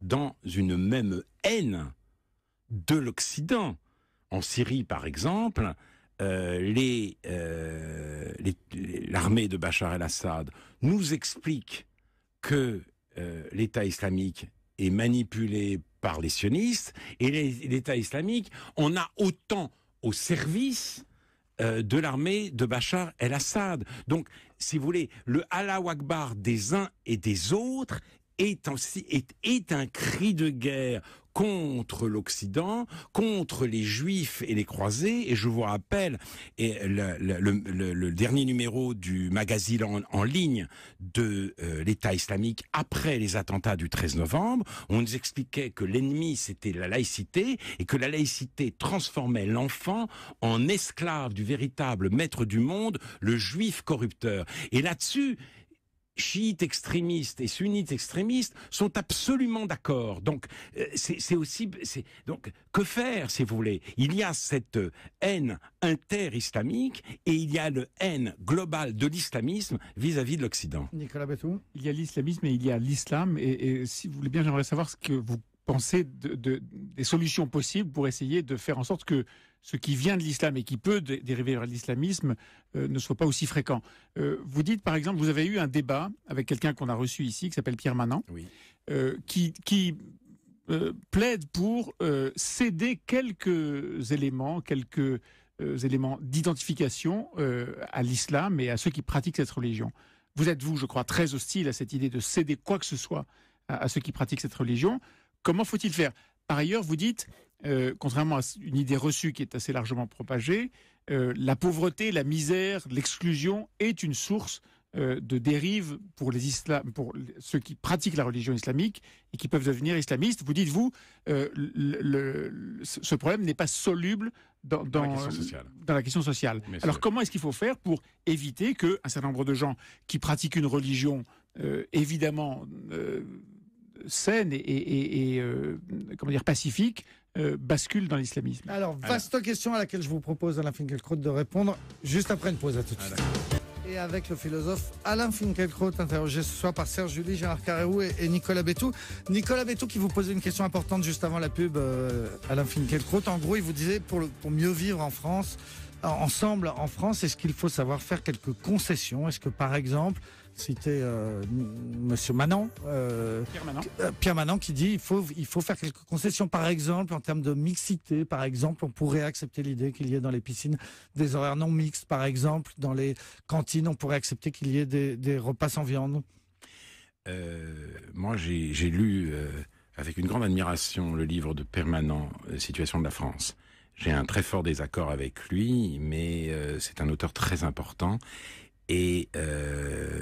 dans une même haine de l'Occident. En Syrie, par exemple, l'armée de Bachar el-Assad nous explique que l'État islamique est manipulé par les sionistes, et l'État islamique en a autant au service de l'armée de Bachar el-Assad. Donc, si vous voulez, le Allahu Akbar des uns et des autres est un cri de guerre contre l'Occident, contre les Juifs et les croisés. Et je vous rappelle, le dernier numéro du magazine en ligne de l'État islamique après les attentats du 13 novembre, on nous expliquait que l'ennemi c'était la laïcité et que la laïcité transformait l'enfant en esclave du véritable maître du monde, le juif corrupteur. Et là-dessus, chiites extrémistes et sunnites extrémistes sont absolument d'accord. Donc, donc, que faire, si vous voulez? Il y a cette haine inter-islamique et il y a la haine globale de l'islamisme vis-à-vis de l'Occident. Nicolas Bétou. Il y a l'islamisme et il y a l'islam. Et si vous voulez bien, j'aimerais savoir ce que vous pensez des solutions possibles pour essayer de faire en sorte que ce qui vient de l'islam et qui peut dériver vers l'islamisme ne soit pas aussi fréquent. Vous dites, par exemple, vous avez eu un débat avec quelqu'un qu'on a reçu ici, qui s'appelle Pierre Manant, oui. qui plaide pour céder quelques éléments d'identification à l'islam et à ceux qui pratiquent cette religion. Vous êtes, je crois, très hostile à cette idée de céder quoi que ce soit à ceux qui pratiquent cette religion. Comment faut-il faire? Par ailleurs, vous dites, contrairement à une idée reçue qui est assez largement propagée, la pauvreté, la misère, l'exclusion est une source de dérive pour ceux qui pratiquent la religion islamique et qui peuvent devenir islamistes. Vous dites, ce problème n'est pas soluble dans la question sociale. Alors comment est-ce qu'il faut faire pour éviter qu'un certain nombre de gens qui pratiquent une religion évidemment saine et pacifique basculent dans l'islamisme? Alors, vaste question à laquelle je vous propose, Alain Finkielkraut, de répondre juste après une pause. À tout de suite. Et avec le philosophe Alain Finkielkraut, interrogé ce soir par Serge July, Gérard Carrérou et Nicolas Bétou. Nicolas Bétou qui vous posait une question importante juste avant la pub, Alain Finkielkraut. En gros, il vous disait, pour mieux vivre en France, ensemble en France, est-ce qu'il faut savoir faire quelques concessions? Est-ce que, par exemple, citer Monsieur Manant, Pierre Manant, qui dit il faut faire quelques concessions, par exemple en termes de mixité, par exemple, on pourrait accepter l'idée qu'il y ait dans les piscines des horaires non mixtes, par exemple, dans les cantines, on pourrait accepter qu'il y ait des repas sans viande. Moi, j'ai lu avec une grande admiration le livre de Permanent, Situation de la France. J'ai un très fort désaccord avec lui, mais c'est un auteur très important et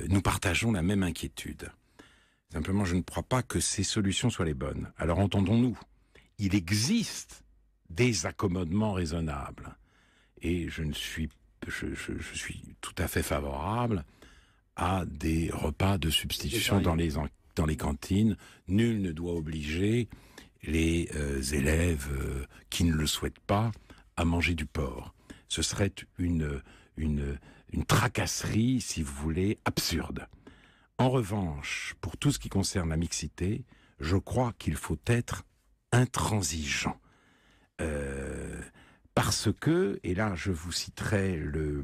nous partageons la même inquiétude. Simplement, je ne crois pas que ces solutions soient les bonnes. Alors entendons-nous, il existe des accommodements raisonnables et je suis tout à fait favorable à des repas de substitution dans les cantines. Nul ne doit obliger les élèves qui ne le souhaitent pas à manger du porc. Ce serait une tracasserie, si vous voulez, absurde. En revanche, pour tout ce qui concerne la mixité, je crois qu'il faut être intransigeant. Parce que, et là je vous citerai le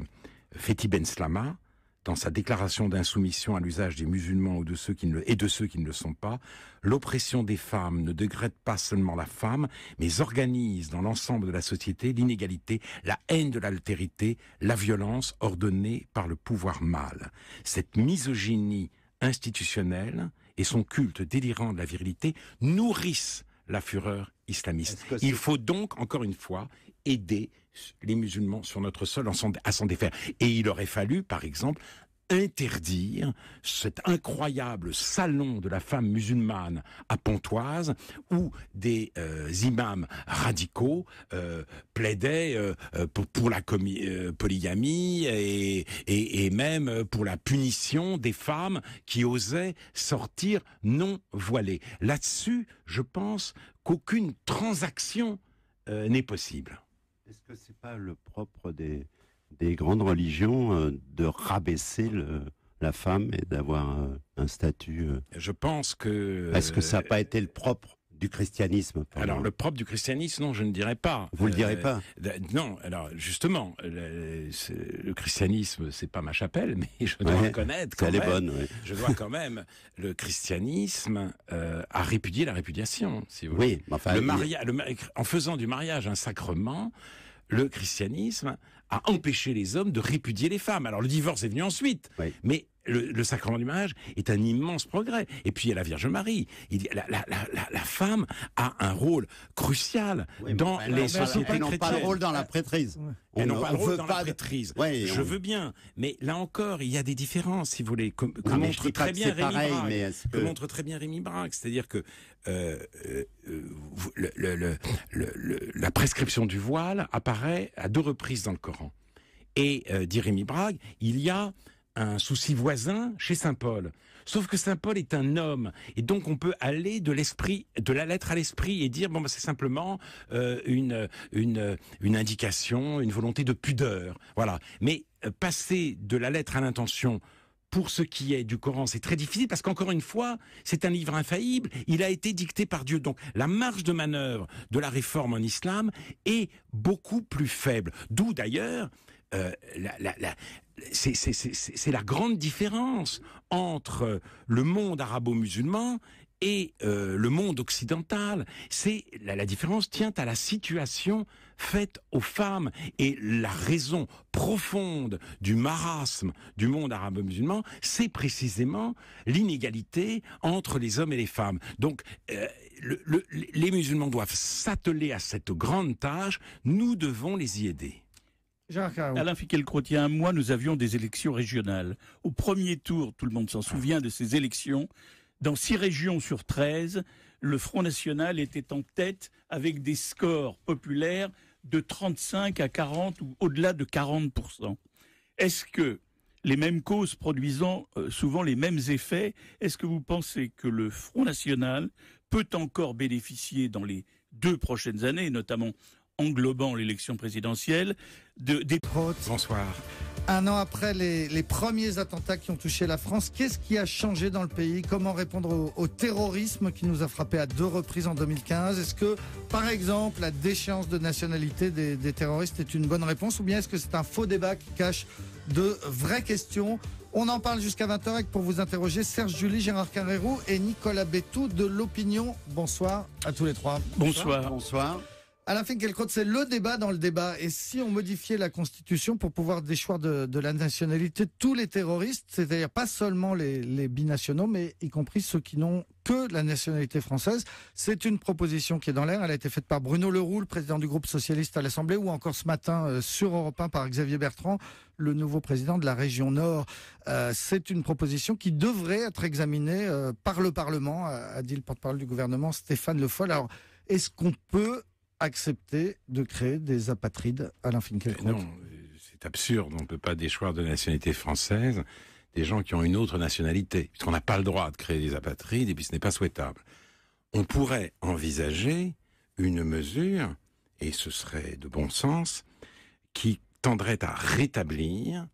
Fethi Ben Slama, dans sa déclaration d'insoumission à l'usage des musulmans ou de ceux qui ne le sont pas, l'oppression des femmes ne dégrade pas seulement la femme, mais organise dans l'ensemble de la société l'inégalité, la haine de l'altérité, la violence ordonnée par le pouvoir mâle. Cette misogynie institutionnelle et son culte délirant de la virilité nourrissent la fureur islamiste. Il faut donc, encore une fois, aider les musulmans sur notre sol à s'en défaire. Et il aurait fallu, par exemple, interdire cet incroyable salon de la femme musulmane à Pontoise où des imams radicaux plaidaient pour la polygamie et même pour la punition des femmes qui osaient sortir non voilées. Là-dessus, je pense qu'aucune transaction n'est possible. Est-ce que c'est pas le propre des grandes religions de rabaisser la femme et d'avoir un statut Je pense que... Est-ce que ça n'a pas été le propre du christianisme? Alors, le propre du christianisme, non, je ne dirais pas. Vous le direz pas? Non, alors, justement, le christianisme, c'est pas ma chapelle, mais je dois reconnaître quand même... Elle est bonne, oui. Je dois quand même... Le christianisme a répudié la répudiation, si vous voulez. Oui, enfin... En faisant du mariage un sacrement, le christianisme a empêché les hommes de répudier les femmes. Alors, le divorce est venu ensuite, mais... Le sacrement du mariage est un immense progrès. Et puis il y a la Vierge Marie. La femme a un rôle crucial dans les sociétés chrétiennes. Elles n'ont pas le rôle dans la prêtrise. Elles n'ont pas le rôle dans la prêtrise. Je veux bien. Mais là encore, il y a des différences, si vous voulez, que montre très bien Rémi Braque. C'est-à-dire que la prescription du voile apparaît à 2 reprises dans le Coran. Et, dit Rémi Braque, il y a un souci voisin chez Saint Paul. Sauf que Saint Paul est un homme, et donc on peut aller de la lettre à l'esprit et dire c'est simplement une indication, une volonté de pudeur, voilà. Mais passer de la lettre à l'intention pour ce qui est du Coran, c'est très difficile parce qu'encore une fois, c'est un livre infaillible. Il a été dicté par Dieu, donc la marge de manœuvre de la réforme en islam est beaucoup plus faible. D'où d'ailleurs c'est la grande différence entre le monde arabo-musulman et le monde occidental. La différence tient à la situation faite aux femmes. Et la raison profonde du marasme du monde arabo-musulman, c'est précisément l'inégalité entre les hommes et les femmes. Donc, les musulmans doivent s'atteler à cette grande tâche. Nous devons les y aider. Alain Finkielkraut, il y a un mois, nous avions des élections régionales. Au premier tour, tout le monde s'en souvient de ces élections, dans 6 régions sur 13, le Front National était en tête avec des scores populaires de 35 à 40 ou au-delà de 40%. Est-ce que les mêmes causes produisant souvent les mêmes effets, est-ce que vous pensez que le Front National peut encore bénéficier dans les 2 prochaines années, notamment englobant l'élection présidentielle, Bonsoir. Un an après les premiers attentats qui ont touché la France, qu'est-ce qui a changé dans le pays? Comment répondre au terrorisme qui nous a frappé à 2 reprises en 2015? Est-ce que, par exemple, la déchéance de nationalité des terroristes est une bonne réponse? Ou bien est-ce que c'est un faux débat qui cache de vraies questions? On en parle jusqu'à 20h avec, pour vous interroger, Serge July, Gérard Carrérou et Nicolas Bétou de l'Opinion. Bonsoir à tous les trois. Bonsoir. Bonsoir. Alain Finkielkraut, c'est le débat dans le débat. Et si on modifiait la Constitution pour pouvoir déchoir de la nationalité tous les terroristes, c'est-à-dire pas seulement les binationaux, mais y compris ceux qui n'ont que la nationalité française, c'est une proposition qui est dans l'air. Elle a été faite par Bruno Le Roux, le président du groupe socialiste à l'Assemblée, ou encore ce matin sur Europe 1 par Xavier Bertrand, le nouveau président de la région Nord. C'est une proposition qui devrait être examinée par le Parlement, a dit le porte-parole du gouvernement Stéphane Le Foll. Alors, est-ce qu'on peut accepter de créer des apatrides, Alain Finkielkraut? Non, c'est absurde. On ne peut pas déchoir de nationalité française des gens qui ont une autre nationalité, puisqu'on n'a pas le droit de créer des apatrides, et puis ce n'est pas souhaitable. On pourrait envisager une mesure, et ce serait de bon sens, qui tendrait à rétablir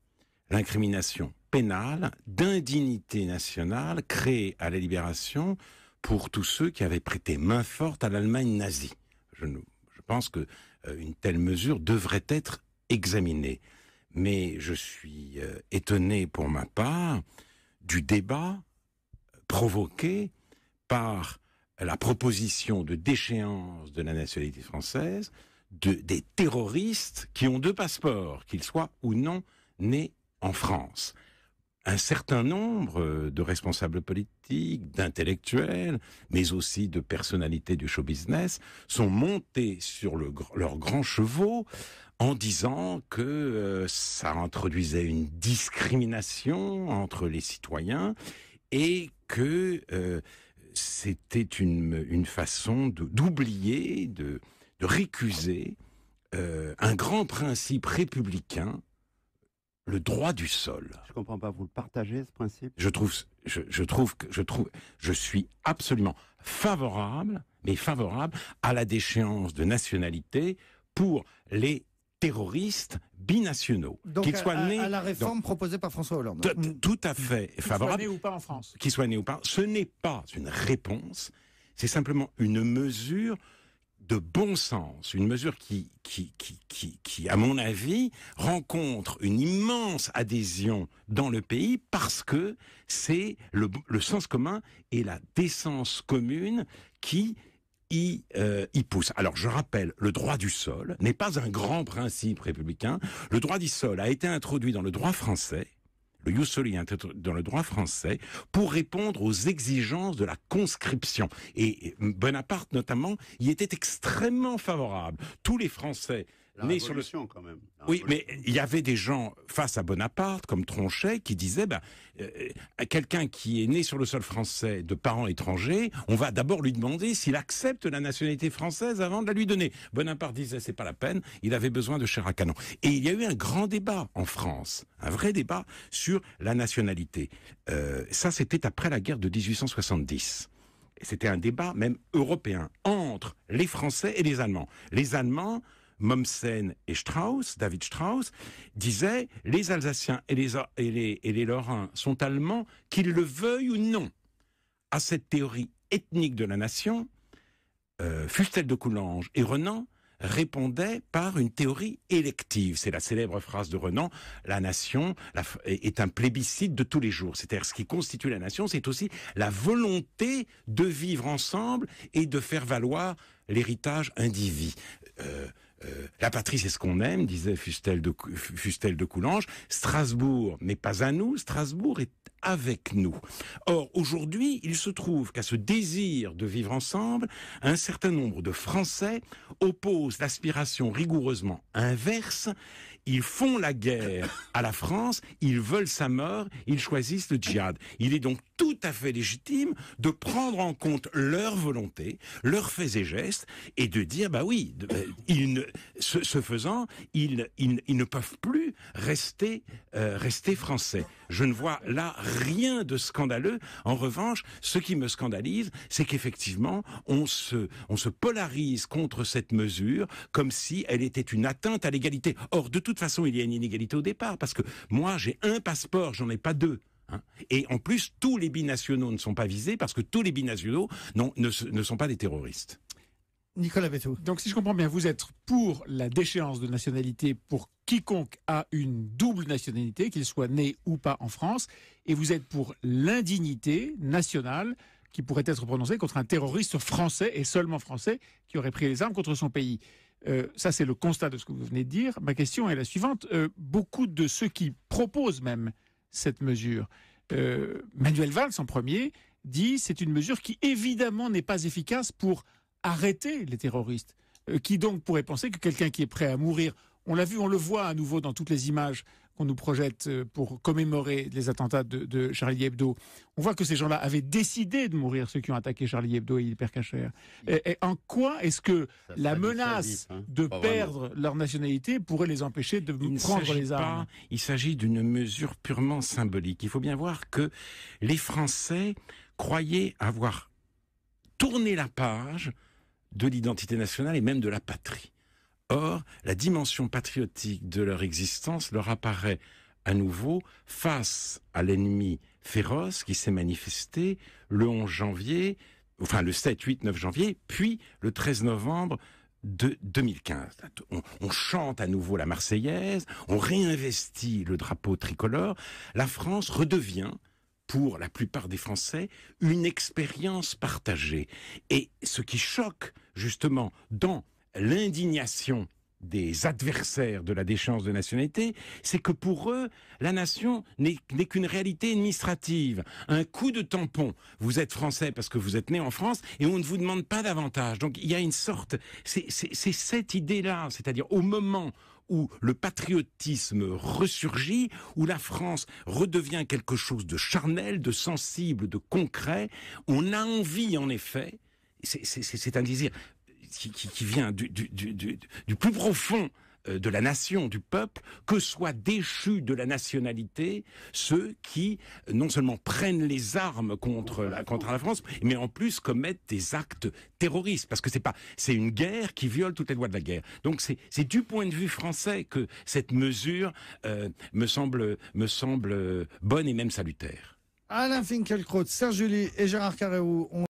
l'incrimination pénale d'indignité nationale créée à la Libération pour tous ceux qui avaient prêté main forte à l'Allemagne nazie. Je pense que une telle mesure devrait être examinée. Mais je suis étonné pour ma part du débat provoqué par la proposition de déchéance de la nationalité française des terroristes qui ont 2 passeports, qu'ils soient ou non nés en France. Un certain nombre de responsables politiques, d'intellectuels, mais aussi de personnalités du show business, sont montés sur leurs grands chevaux en disant que ça introduisait une discrimination entre les citoyens et que c'était une façon d'oublier, de récuser un grand principe républicain, le droit du sol. Je comprends pas, vous le partagez ce principe? Je suis absolument favorable à la déchéance de nationalité pour les terroristes binationaux. Donc qu'ils soient nés à la réforme proposée par François Hollande. Tout à fait favorable. Qu'ils soient nés ou pas en France. Qu'ils soient nés ou pas. Ce n'est pas une réponse, c'est simplement une mesure de bon sens, une mesure qui, à mon avis, rencontre une immense adhésion dans le pays parce que c'est le sens commun et la décence commune qui y pousse. Alors, je rappelle, le droit du sol n'est pas un grand principe républicain. Le droit du sol a été introduit dans le droit français. Le ius soli dans le droit français pour répondre aux exigences de la conscription. Et Bonaparte, notamment, y était extrêmement favorable. Tous les Français nés sur le... quand même. Oui, mais il y avait des gens face à Bonaparte, comme Tronchet, qui disaient quelqu'un qui est né sur le sol français de parents étrangers, on va d'abord lui demander s'il accepte la nationalité française avant de la lui donner. Bonaparte disait c'est pas la peine, il avait besoin de chair à canon. Et il y a eu un grand débat en France, un vrai débat sur la nationalité. Ça, c'était après la guerre de 1870. C'était un débat même européen entre les Français et les Allemands. Les Allemands, Mommsen et Strauss, David Strauss, disaient les Alsaciens et les Lorrains sont allemands, qu'ils le veuillent ou non. À cette théorie ethnique de la nation, Fustel de Coulanges et Renan répondaient par une théorie élective. C'est la célèbre phrase de Renan, la nation est un plébiscite de tous les jours. C'est-à-dire ce qui constitue la nation, c'est aussi la volonté de vivre ensemble et de faire valoir l'héritage indivis. La patrie, c'est ce qu'on aime, disait Fustel de Coulanges. Strasbourg n'est pas à nous, Strasbourg est avec nous. Or, aujourd'hui, il se trouve qu'à ce désir de vivre ensemble, un certain nombre de Français opposent l'aspiration rigoureusement inverse. Ils font la guerre à la France, ils veulent sa mort, ils choisissent le djihad. Il est donc tout à fait légitime de prendre en compte leur volonté, leurs faits et gestes, et de dire, bah oui, ce faisant, ils ne peuvent plus rester français. Je ne vois là rien de scandaleux. En revanche, ce qui me scandalise, c'est qu'effectivement, on se polarise contre cette mesure comme si elle était une atteinte à l'égalité. Or, de toute façon, il y a une inégalité au départ, parce que moi, j'ai un passeport, j'en ai pas deux. Et en plus, tous les binationaux ne sont pas visés, parce que tous les binationaux ne sont pas des terroristes. Nicolas Bétou. Donc, si je comprends bien, vous êtes pour la déchéance de nationalité pour quiconque a une double nationalité, qu'il soit né ou pas en France, et vous êtes pour l'indignité nationale qui pourrait être prononcée contre un terroriste français, et seulement français, qui aurait pris les armes contre son pays. Ça, c'est le constat de ce que vous venez de dire. Ma question est la suivante. Beaucoup de ceux qui proposent même cette mesure, Manuel Valls en premier, dit c'est une mesure qui évidemment n'est pas efficace pour arrêter les terroristes. Qui donc pourrait penser que quelqu'un qui est prêt à mourir, on l'a vu, on le voit à nouveau dans toutes les images qu'on nous projette pour commémorer les attentats de Charlie Hebdo, on voit que ces gens-là avaient décidé de mourir, ceux qui ont attaqué Charlie Hebdo et Hyper Cacher. Et en quoi est-ce que la menace de perdre leur nationalité pourrait les empêcher de prendre les armes? Il s'agit d'une mesure purement symbolique. Il faut bien voir que les Français croyaient avoir tourné la page de l'identité nationale et même de la patrie. Or, la dimension patriotique de leur existence leur apparaît à nouveau face à l'ennemi féroce qui s'est manifesté le 11 janvier, enfin le 7, 8, 9 janvier, puis le 13 novembre de 2015. On chante à nouveau la Marseillaise, on réinvestit le drapeau tricolore, la France redevient, pour la plupart des Français, une expérience partagée. Et ce qui choque, justement, dans l'indignation des adversaires de la déchéance de nationalité, c'est que pour eux, la nation n'est qu'une réalité administrative, un coup de tampon. Vous êtes français parce que vous êtes né en France et on ne vous demande pas davantage. Donc il y a une sorte... C'est cette idée-là, c'est-à-dire au moment où le patriotisme ressurgit, où la France redevient quelque chose de charnel, de sensible, de concret, on a envie en effet, c'est un désir qui vient du plus profond de la nation, du peuple, que soient déchus de la nationalité ceux qui non seulement prennent les armes contre la France, mais en plus commettent des actes terroristes, parce que c'est une guerre qui viole toutes les lois de la guerre. Donc c'est du point de vue français que cette mesure me semble bonne et même salutaire. Alain Finkielkraut, Serge July et Gérard Carreyrou ont